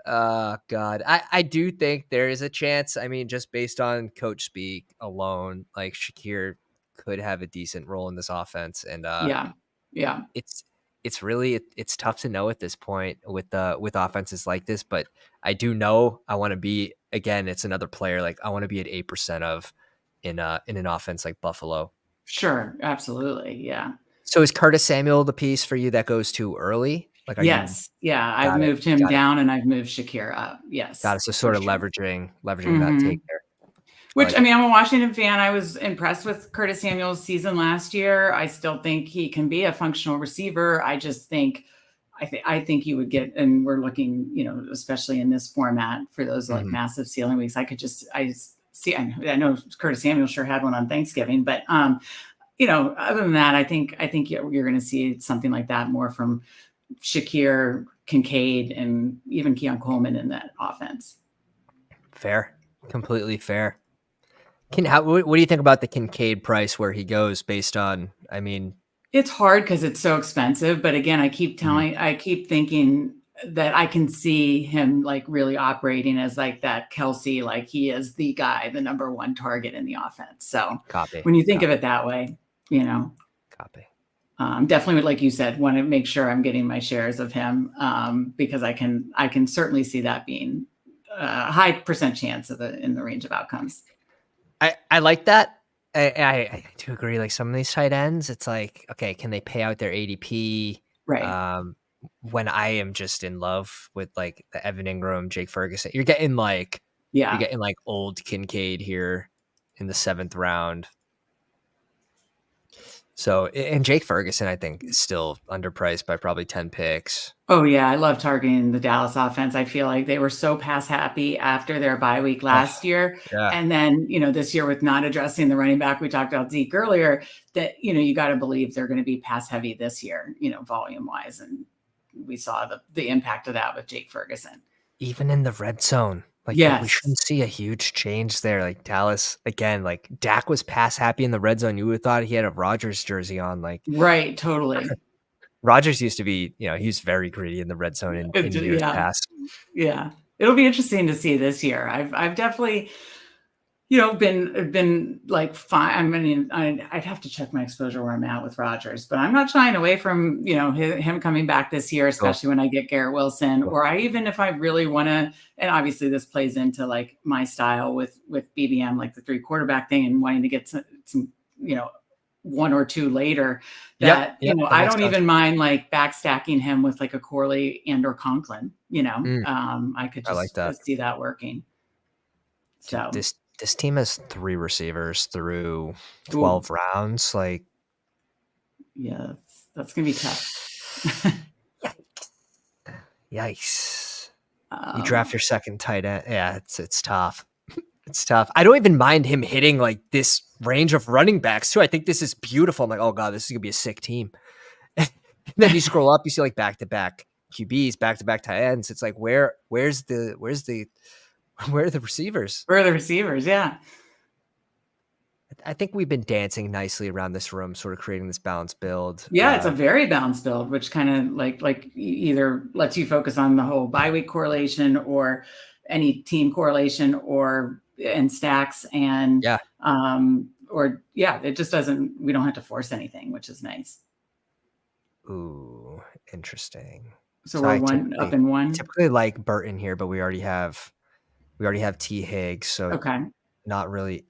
God. I do think there is a chance. I mean, just based on coach speak alone, like Shakir could have a decent role in this offense, and Yeah. Yeah. it's it's tough to know at this point with offenses like this, but I do know I want to be again, it's another player like I want to be at 8% of in an offense like Buffalo. Sure. Absolutely. Yeah. So is Curtis Samuel the piece for you that goes too early? Like are you Yes. Yeah. I've got it, moved him got it, down and I've moved Shakir up. got Yes, it. So for sort of sure. leveraging that hmm take there. I Which, like I it. mean, I'm a Washington fan. I was impressed with Curtis Samuel's season last year. I still think he can be a functional receiver. I just think, I think you would get, and we're looking, especially in this format for those like Mhm. massive ceiling weeks. I see. I know Curtis Samuel sure had one on Thanksgiving, but other than that, I think you're going to see something like that more from Shakir, Kincaid, and even Keon Coleman in that offense. Fair. Completely fair. What do you think about the Kincaid price where he goes based on, I mean, It's hard because it's so expensive, but again, mhm, I keep thinking that I can see him like really operating as like that Kelsey, like he is the guy, the number one target in the offense. So copy, when you think of copy, it that way, you know, copy. definitely would, like you said, want to make sure I'm getting my shares of him because I can certainly see that being a high percent chance of in the range of outcomes. I like that. I do agree. Like some of these tight ends, it's like, okay, can they pay out their ADP? Right. Um, when I am just in love with like the Evan Ingram, Jake Ferguson, you're Yeah. getting like old Kincaid here in the 7th round. So, and Jake Ferguson, I think, is still underpriced by probably 10 picks. Oh, yeah, I love targeting the Dallas offense. I feel like they were so pass happy after their bye week Oh, last year, yeah. and then, this year with not addressing the running back, we talked about Zeke earlier, that, you gotta believe they're gonna be pass heavy this year, volume-wise, and we saw the impact of that with Jake Ferguson. Even in the red zone, like we Yes. shouldn't see a huge change there. Like Dallas, again, like Dak was pass happy in the red zone. You would have thought he had a Rodgers jersey on. Like Right, totally. Rodgers used to be, he was very greedy in the red zone in years Yeah, past. yeah. It'll be interesting to see this year. I've definitely been like fine. I mean, I'd have to check my exposure where I'm at with Rodgers, but I'm not shying away from him coming back this year, Cool. especially when I get Garrett Wilson, Cool. or even if I really want to. And obviously, this plays into like my style with BBM, like the 3 quarterback thing, and wanting to get some one or two later. Yep. That Yep. That I makes don't sense. even mind like backstacking him with like a Corley and or Conklin. Mm, I could I like just that. see that working. Dude, So, this team has 3 receivers through ooh, 12 rounds. Like, yeah, that's gonna be tough. yikes. Yikes. You draft Um, your second tight end. Yeah, it's tough. It's tough. I don't even mind him hitting like this range of running backs too. I think this is beautiful. I'm like, oh god, this is gonna be a sick team. And then you scroll up, you see like back to back QBs, back to back tight ends. It's like where's the where are the receivers? for the receivers, yeah. I think we've been dancing nicely around this room, sort of creating this balanced build. Yeah, it's a very balanced build, which kind of either lets you focus on the whole bye week correlation or any team correlation or and stacks and Yeah. or yeah, it just doesn't we don't have to force anything, which is nice. Ooh, interesting. So So we're one up in I one. typically like Burton here, but we already have T Higgs, so Okay. not really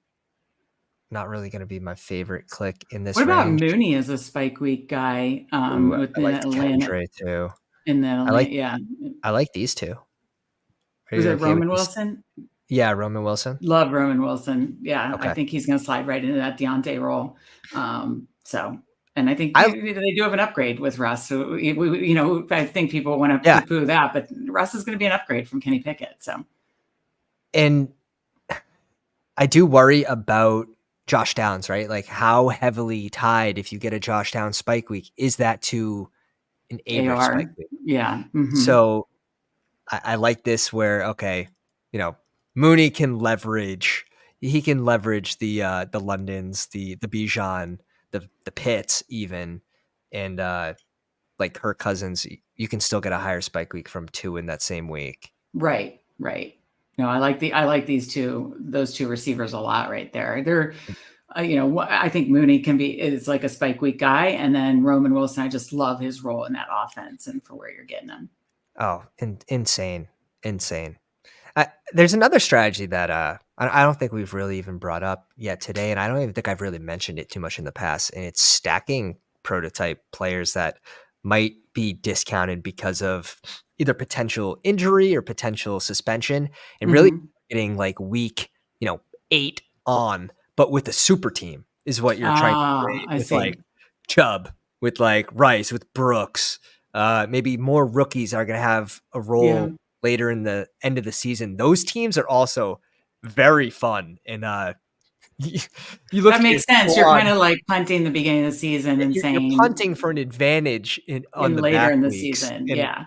not really gonna be my favorite click in What this about range. Mooney as a spike week guy Ooh, I within like Atlanta Kendre too. in the I like Atlanta? Yeah. I like these 2. Are Was you it okay with Roman these? Wilson? Yeah, Roman Wilson? Love Roman Wilson. Yeah, I Okay. think he's going to slide right into that Deontay role. And I think I they do have an upgrade with Russ. So I think people want to yeah, poo-poo that, but Russ is going to be an upgrade from Kenny Pickett. So and I do worry about Josh Downs, right? Like, how heavily tied if you get a Josh Downs spike week, is that to an Averett spike AR, week? yeah, So I like this where okay, you know, Mooney can leverage. He can leverage the Londons, the Bijan, the Pitts even, and like Kirk Cousins. You can still get a higher spike week from 2 in that same week. right, right. No, I like those two receivers a lot right there. They're I think Mooney is like a spike week guy, and then Roman Wilson. I just love his role in that offense and for where you're getting him. Oh, insane, insane. There's another strategy that I don't think we've really even brought up yet today, and I don't even think I've really mentioned it too much in the past. And it's stacking prototype players that might be discounted because of either potential injury or potential suspension, and really Hmm. getting like week, 8 on, but with a super team is what you're trying to Ah, create I with like see. Chubb, with like Rice, with Brooks. Maybe more rookies are going to have a Yeah. role later in the end of the season. Those teams are also very fun. And you, you look That at your makes sense. You're squad, kinda like punting the beginning of the season and you're saying punting for an advantage on in the later back in the weeks. season. Yeah.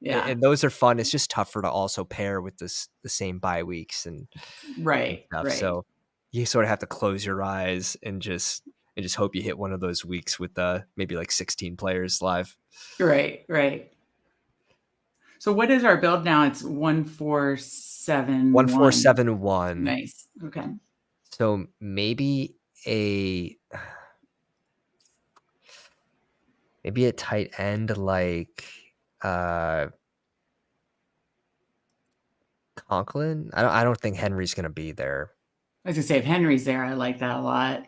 Yeah. And those are fun. It's just tougher to also pair with the same bye weeks and Right, stuff. right. So you sort of have to close your eyes and just hope you hit one of those weeks with maybe like 16 players live. Right, right. So what is our build now? It's 1471. 1471. Nice. Okay. So a maybe a tight end like uh Conklin. I don't think Henry's gonna be there. I was gonna say if Henry's there, I like that a lot.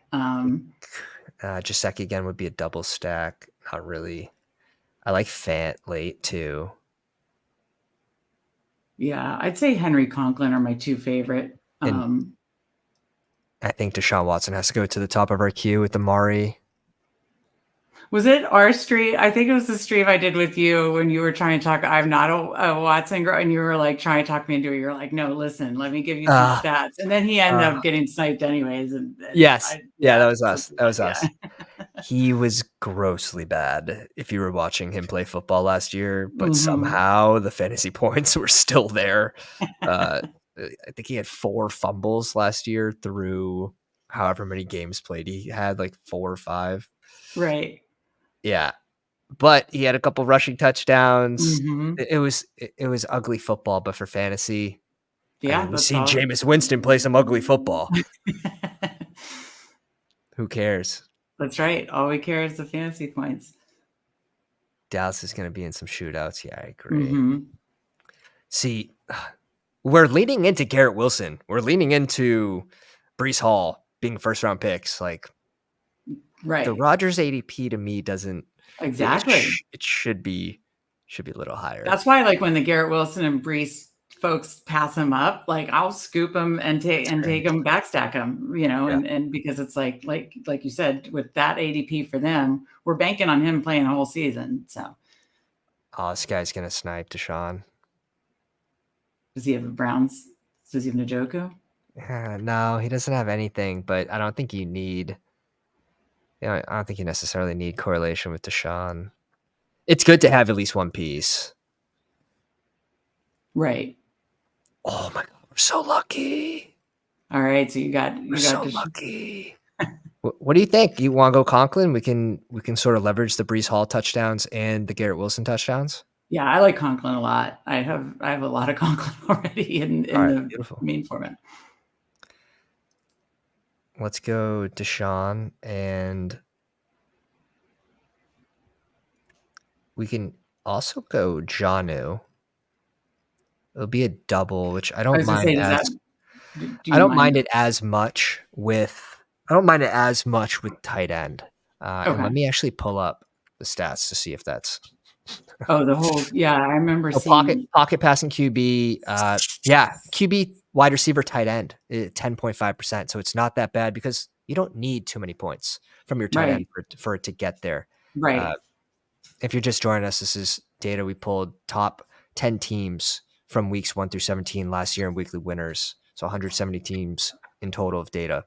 Jacek again would be a double stack. Not really. I like Fant late too. Yeah, I'd say Henry Conklin are my two favorite. And I think Deshaun Watson has to go to the top of our queue with Amari. Was it our stream? I think it was the stream I did with you when you were trying to talk. I'm not a Watson girl, and you were like trying to talk me into it. You're like, no, listen, let me give you some Uh, stats, and then he ended uh, up getting sniped anyways. And yes. I, Yeah, yeah, that was so, us. That was yeah. us. He was grossly bad if you were watching him play football last year, but Mm-hmm. somehow the fantasy points were still there. Uh, I think he had 4 fumbles last year through however many games played. He had like 4 or 5. Right. Yeah, but he had a couple rushing touchdowns. Mm-hmm. It was ugly football, but for fantasy, I Yeah, mean, we've that's seen all. Jameis Winston play some ugly football. Who cares? That's right. All we care is the fantasy points. Dallas is going to be in some shootouts. Yeah, I agree. Mm-hmm. See, we're leaning into Garrett Wilson. We're leaning into Breece Hall being first round picks. Like the Right. Rodgers ADP to me doesn't. Exactly. It should be a little higher. That's why, like, when the Garrett Wilson and Brees folks pass him up, like, I'll scoop him and take Strange. him, backstack him, Yeah. and because it's like you said, with that ADP for them, we're banking on him playing the whole season. So Oh, this guy's gonna snipe Deshaun. does he have a Browns? Does he have Njoku? No, he doesn't have anything. But I don't think you need. Yeah, I don't think you necessarily need correlation with Deshaun. It's good to have at least one piece. Right. Oh my god, we're so lucky. All right. So you got We're you got so to lucky. What do you think? You want to go Conklin? We can sort of leverage the Breece Hall touchdowns and the Garrett Wilson touchdowns. Yeah, I like Conklin a lot. I have a lot of Conklin already All in right, the beautiful. main format. Let's go Deshaun, and we can also go Jonnu. It'll be a double, which I I don't was gonna mind say, does as that do I you don't mind? mind it as much with I don't mind it as much with tight end. And Okay. let me actually pull up the stats to see if that's Oh, the whole, yeah, I remember oh, pocket seeing. pocket passing QB. Yeah, QB wide receiver tight end 10.5%. So it's not that bad because you don't need too many points from your tight end Right, for it to get there. Uh, right. if you're just joining us, this is data we pulled top 10 teams from weeks 1 through 17 last year in weekly winners. So 170 teams in total of data.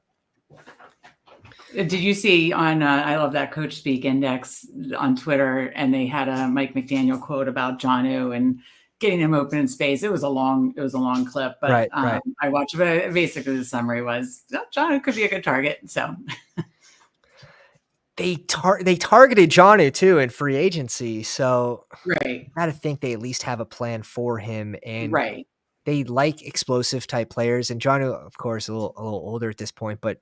Did you see on I love that Coach Speak Index on Twitter, and they had a Mike McDaniel quote about Jonnu and getting him open in space. It was a long clip, but Right, right. I watched it. But basically, the summary was, oh, Jonnu could be a good target. So They targeted Johnny too in free agency, so right, I gotta think they at least have a plan for him, and right, they like explosive type players. And Johnny, of course, a little older at this point, but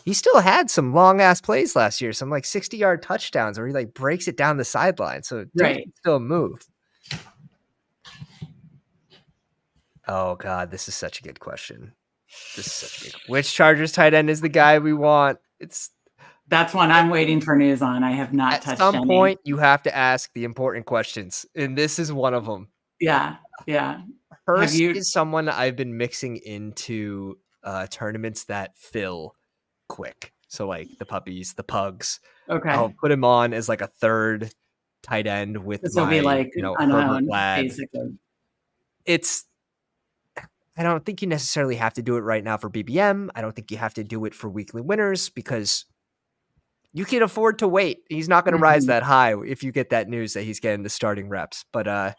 he still had some long ass plays last year, some like 60-yard touchdowns where he like breaks it down the sideline. So dude right. can still move. Oh god, this is such a good question. Which Chargers tight end is the guy we want? It's That's one I'm waiting for news on. I have not at touched some any. point you have to ask the important questions, and this is one of them. Yeah, yeah. Have Hurst you? is someone I've been mixing into tournaments that fill quick. So like the puppies, the pugs. Okay, I'll put him on as like a third tight end with this will be my, like Herbert unknown, lad. basically. It's I don't think you necessarily have to do it right now for BBM. I don't think you have to do it for weekly winners because you can afford to wait. He's not going to rise Mhm. that high if you get that news that he's getting the starting reps. But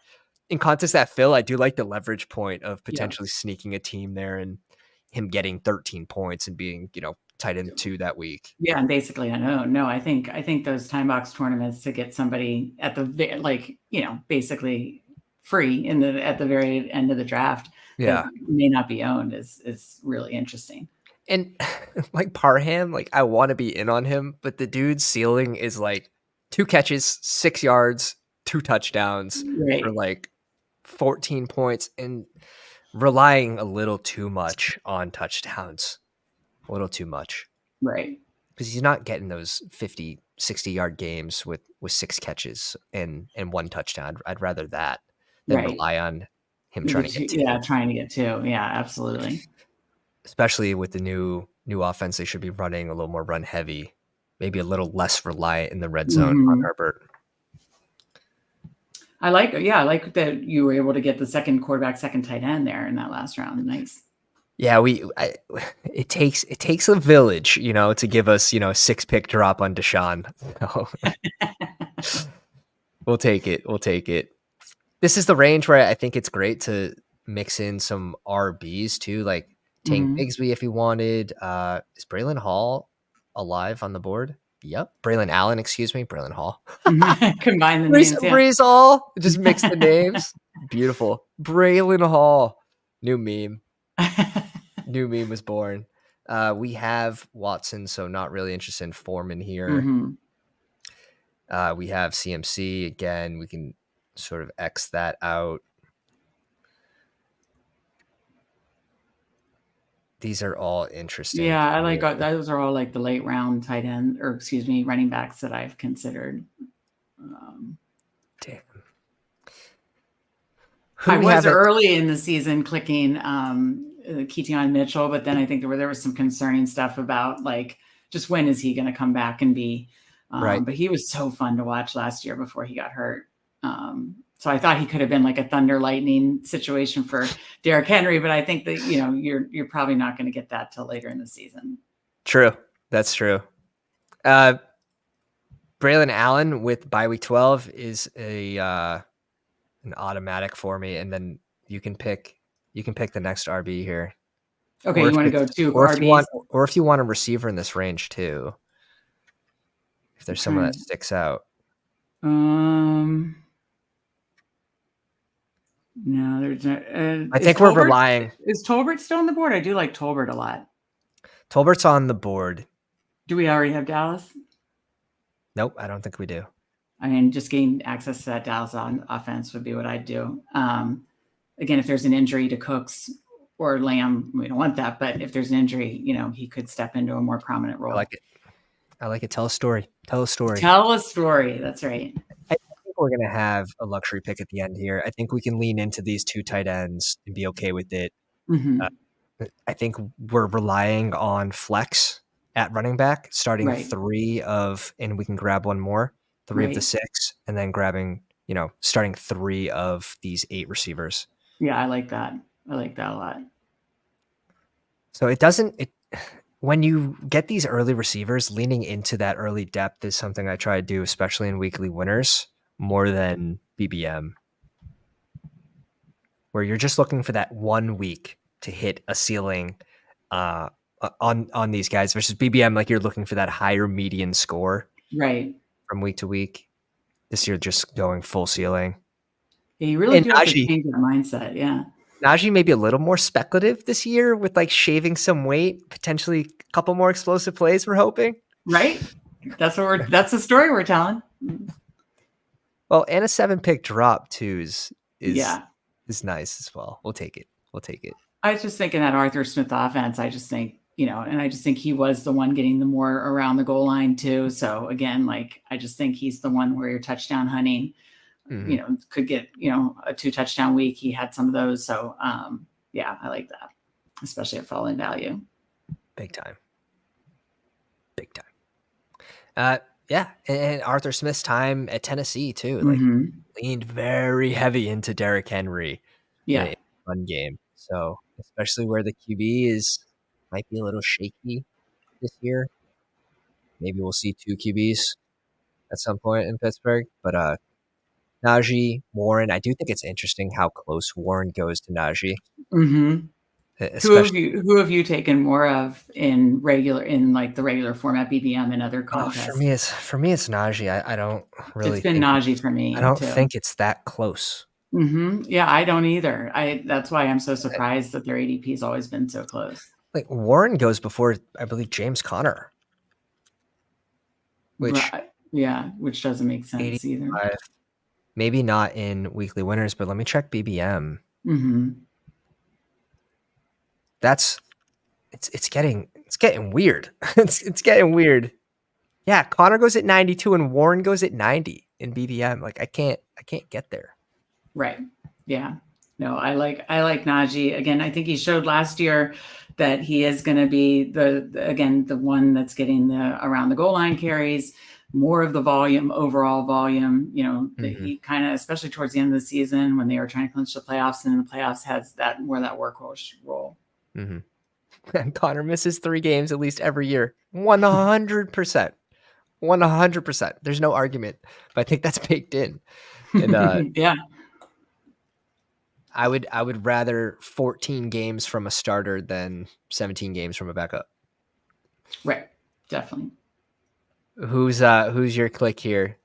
in contests that fill, I do like the leverage point of Yeah. potentially sneaking a team there and him getting 13 points and being, tight end 2 that week. Yeah, and basically unknown. No, I think those time box tournaments to get somebody at the basically free at the very end of the draft that Yeah. may not be owned is really interesting. And like Parham, like I want to be in on him, but the dude's ceiling is like 2 catches, 6 yards, 2 touchdowns for Right, like 14 points and relying a little too much on touchdowns. A little too much. right, Because he's not getting those 50, 60-yard games with 6 catches and 1 touchdown. I'd rather that than right. rely on him You trying get to get two, 2. yeah, trying to get two. Yeah, absolutely. Especially with the new offense, they should be running a little more run heavy. maybe a little less reliant in the red zone on Mhm. Herbert. I like that you were able to get the second quarterback, second tight end there in that last round. Nice. Yeah, it takes a village, to give us, a 6-pick drop on Deshaun. So, we'll take it. We'll take it. This is the range where I think it's great to mix in some RBs too, like Tank Mhm. Bigsby if you wanted. Is Braylon Hall alive on the board? Yep. Braylon Allen, excuse me. Braylon Hall. Combine the names, yeah. Brees Hall. Just mix the names. Beautiful. Braylon Hall. New meme. New meme was born. We have Watson, so not really interested in Foreman here. Mhm. We have CMC again. We can sort of X that out. These are all interesting. Yeah, I like those are all like the late round tight end, or excuse me, running backs that I've considered. Damn. Who I do we was have at early in the season clicking Keaton Mitchell, but then I think there was some concerning stuff about like just when is he going to come back and be. right? But he was so fun to watch last year before he got hurt. So I thought he could have been like a thunder lightning situation for Derrick Henry, but I think that you're probably not going to get that till later in the season. True. That's true. Braylon Allen with bye week 12 is an automatic for me, and then you can pick the next RB here. Okay, you want to go two or RBs? if you want a receiver in this range too. If there's someone that sticks out. No, there's no. I think we're relying. Is Tolbert still on the board? I do like Tolbert a lot. Tolbert's on the board. Do we already have Dallas? Nope, I don't think we do. I mean, just getting access to that Dallas offense would be what I'd do. Again, if there's an injury to Cooks or Lamb, we don't want that. But if there's an injury, he could step into a more prominent role. I like it. Tell a story. Tell a story. That's right. I think we're going to have a luxury pick at the end here. I think we can lean into these two tight ends and be okay with it. Mm-hmm. I think we're relying on flex at running back, starting Right. 3 of, and we can grab one more, 3 of the 6, and then grabbing, starting 3 of these 8 receivers. Yeah, I like that. I like that a lot. So when you get these early receivers, leaning into that early depth is something I try to do, especially in weekly winners, more than BBM, where you're just looking for that 1 week to hit a ceiling on these guys versus BBM, like you're looking for that higher median score right from week to week. This year, just going full ceiling. Yeah, you really do have to change that mindset. Yeah. Najee may be a little more speculative this year with like shaving some weight, potentially a couple more explosive plays we're hoping. Right. That's the story we're telling. Well, and a 7-pick drop too is nice as well. We'll take it. I was just thinking that Arthur Smith offense, I just think, and I just think he was the one getting the more around the goal line too. So again, like, I just think he's the one where you're touchdown hunting, could get, a 2 touchdown week. He had some of those. So yeah, I like that, especially at falling value. Big time. Yeah. And Arthur Smith's time at Tennessee too, like leaned very heavy into Derrick Henry. Yeah. In a fun game. So especially where the QB might be a little shaky this year. Maybe we'll see 2 QBs at some point in Pittsburgh. But Najee, Warren, I do think it's interesting how close Warren goes to Najee. Mm-hmm. Who have you taken more of in like the regular format BBM and other contests? For me, it's Najee. I don't really. It's been Najee for me. I don't think it's that close. Mm-hmm. Yeah, I don't either. That's why I'm so surprised that their ADP has always been so close. Like Warren goes before, I believe, James Conner. Which doesn't make sense either. Maybe not in weekly winners, but let me check BBM. Mm-hmm. It's getting weird. it's getting weird. Yeah, Connor goes at 92 and Warren goes at 90 in BBM. Like I can't get there. Right. Yeah. No, I like Najee. Again, I think he showed last year that he is going to be the one that's getting the around the goal line carries, more of the volume, overall volume. He kind of, especially towards the end of the season when they were trying to clinch the playoffs, and in the playoffs has that workhorse role. And Connor misses 3 games at least every year. 100%. 100%. There's no argument, but I think that's baked in. And yeah. I would rather 14 games from a starter than 17 games from a backup. Right. Definitely. Who's your click here?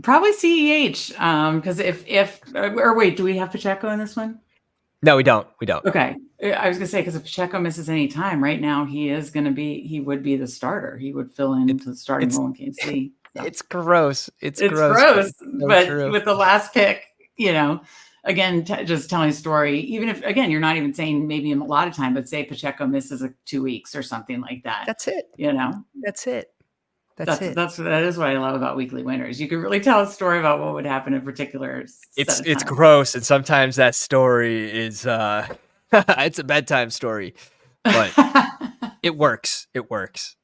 Probably CEH. Because wait, do we have Pacheco in this one? No, we don't. Okay. I was gonna say, because if Pacheco misses any time right now, he would be the starter. He would fill into the starting role in KC. So. It's gross. It's gross. So but true. With the last pick, again, just telling a story, even if, again, you're not even saying maybe a lot of time, but say Pacheco misses 2 weeks or something like that. That's it. That's it. That is what I love about weekly winners. You can really tell a story about what would happen in particular. It's gross, and sometimes that story is it's a bedtime story, but it works. It works.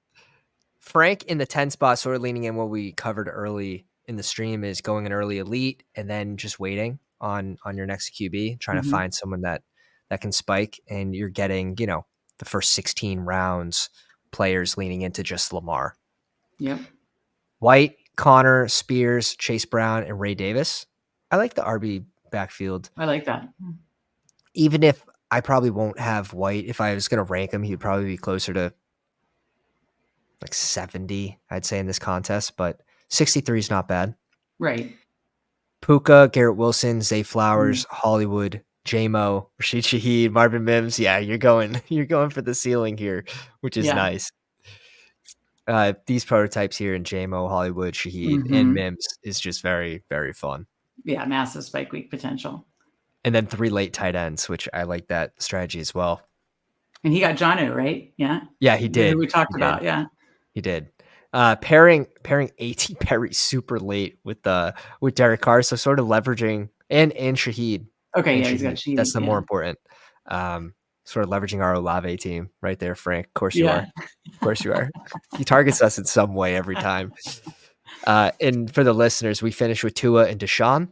Frank in the 10 spot, sort of leaning in what we covered early in the stream, is going an early elite and then just waiting on your next QB, trying to find someone that can spike, and you're getting the first 16 rounds players leaning into just Lamar. Yep. White, Connor, Spears, Chase Brown, and Ray Davis. I like the RB backfield. I like that. Even if I probably won't have White, if I was going to rank him, he'd probably be closer to like 70, I'd say, in this contest, but 63 is not bad. Right. Puka, Garrett Wilson, Zay Flowers, Hollywood, J-Mo, Rashid Shaheed, Marvin Mims. Yeah, you're going for the ceiling here, which is nice. These prototypes here in J-Mo, Hollywood, Shaheed, and Mims is just very, very fun. Yeah, massive spike week potential. And then 3 late tight ends, which I like that strategy as well. And he got Jonnu, right? Yeah. Yeah, he did. We talked about, yeah. He did. Pairing A.T. Perry super late with Derek Carr, so sort of leveraging and Shaheed. Okay, and yeah, he's got Shaheed. That's the more important. Sort of leveraging our Olave team right there, Frank. Of course you are. Of course you are. He targets us in some way every time. And for the listeners, we finish with Tua and Deshaun,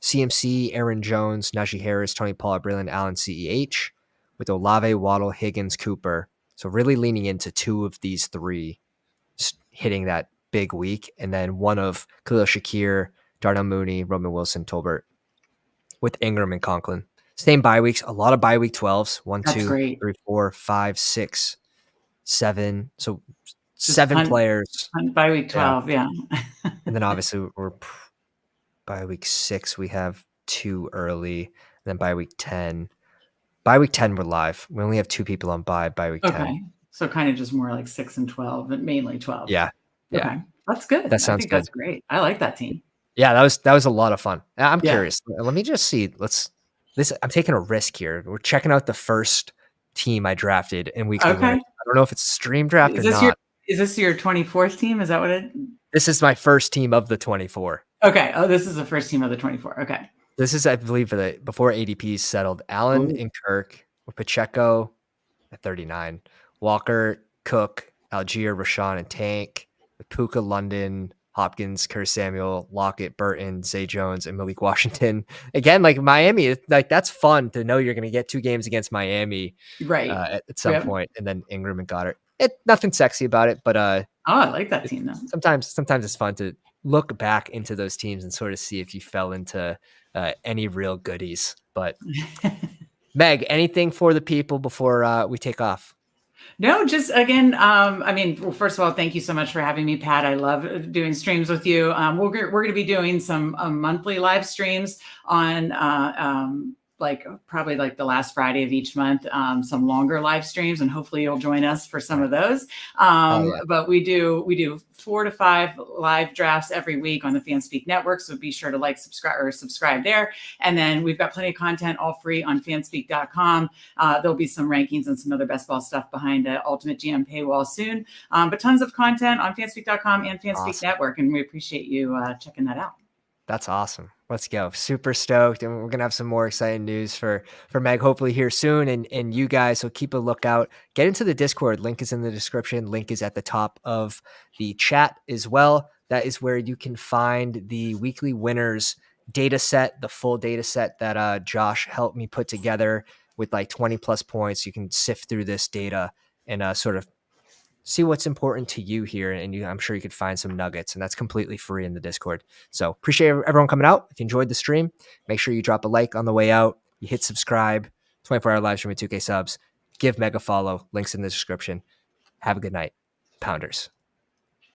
CMC, Aaron Jones, Najee Harris, Tony Pollard, Braylon Allen, CEH, with Olave, Waddle, Higgins, Cooper. So really leaning into 2 of these 3 hitting that big week, and then one of Khalil Shakir, Darnell Mooney, Roman Wilson, Tolbert, with Ingram and Conklin. Same bye weeks, a lot of bye week 12s. 1, 2, 3, 4, 5, 6, 7. So just 7 players. Bye week 12, yeah. And then obviously we're bye week 6, we have 2 early. And then bye week 10. Bye week 10, we're live. We only have 2 people on bye week 10. Okay. So kind of just more like 6 and 12, but mainly 12. Yeah. Okay. That's good. That sounds good. That's great. I like that team. Yeah, that was a lot of fun. I'm curious. Let me just see. I'm taking a risk here. We're checking out the first team I drafted in week 1. I don't know if it's a stream draft or not. Is this your 24th team? Is that what it? This is my first team of the 24. Okay. Oh, this is the first team of the 24. Okay. This is, I believe, before ADP settled. Allen and Kirk with Pacheco at 39. Walker, Cook, Algier, Rashawn, and Tank with Puka, London, Hopkins, Curtis Samuel, Lockett, Burton, Zay Jones, and Malik Washington. Again, like Miami, like that's fun to know you're going to get 2 games against Miami, right? At some point, and then Ingram and Goddard. Nothing sexy about it, but I like that team though. Sometimes it's fun to look back into those teams and sort of see if you fell into any real goodies. But Meg, anything for the people before we take off? No, just again, well, first of all, thank you so much for having me, Pat. I love doing streams with you. We're going to be doing some monthly live streams on probably like the last Friday of each month, some longer live streams, and hopefully you'll join us for some of those. But we do 4 to 5 live drafts every week on the Fanspeak Network. So be sure to subscribe there. And then we've got plenty of content all free on fanspeak.com. There'll be some rankings and some other best ball stuff behind the Ultimate GM paywall soon. But tons of content on fanspeak.com and Fanspeak Network. And we appreciate you checking that out. That's awesome. Let's go. Super stoked. And we're going to have some more exciting news for Meg, hopefully here soon. And you guys, so keep a lookout. Get into the Discord. Link is in the description. Link is at the top of the chat as well. That is where you can find the weekly winners data set, the full data set that Josh helped me put together with like 20 plus points. You can sift through this data and sort of see what's important to you here. And I'm sure you could find some nuggets, and that's completely free in the Discord. So appreciate everyone coming out. If you enjoyed the stream, make sure you drop a like on the way out. You hit subscribe, 24-hour live stream with 2K subs. Give Meg a follow. Links in the description. Have a good night, Pounders.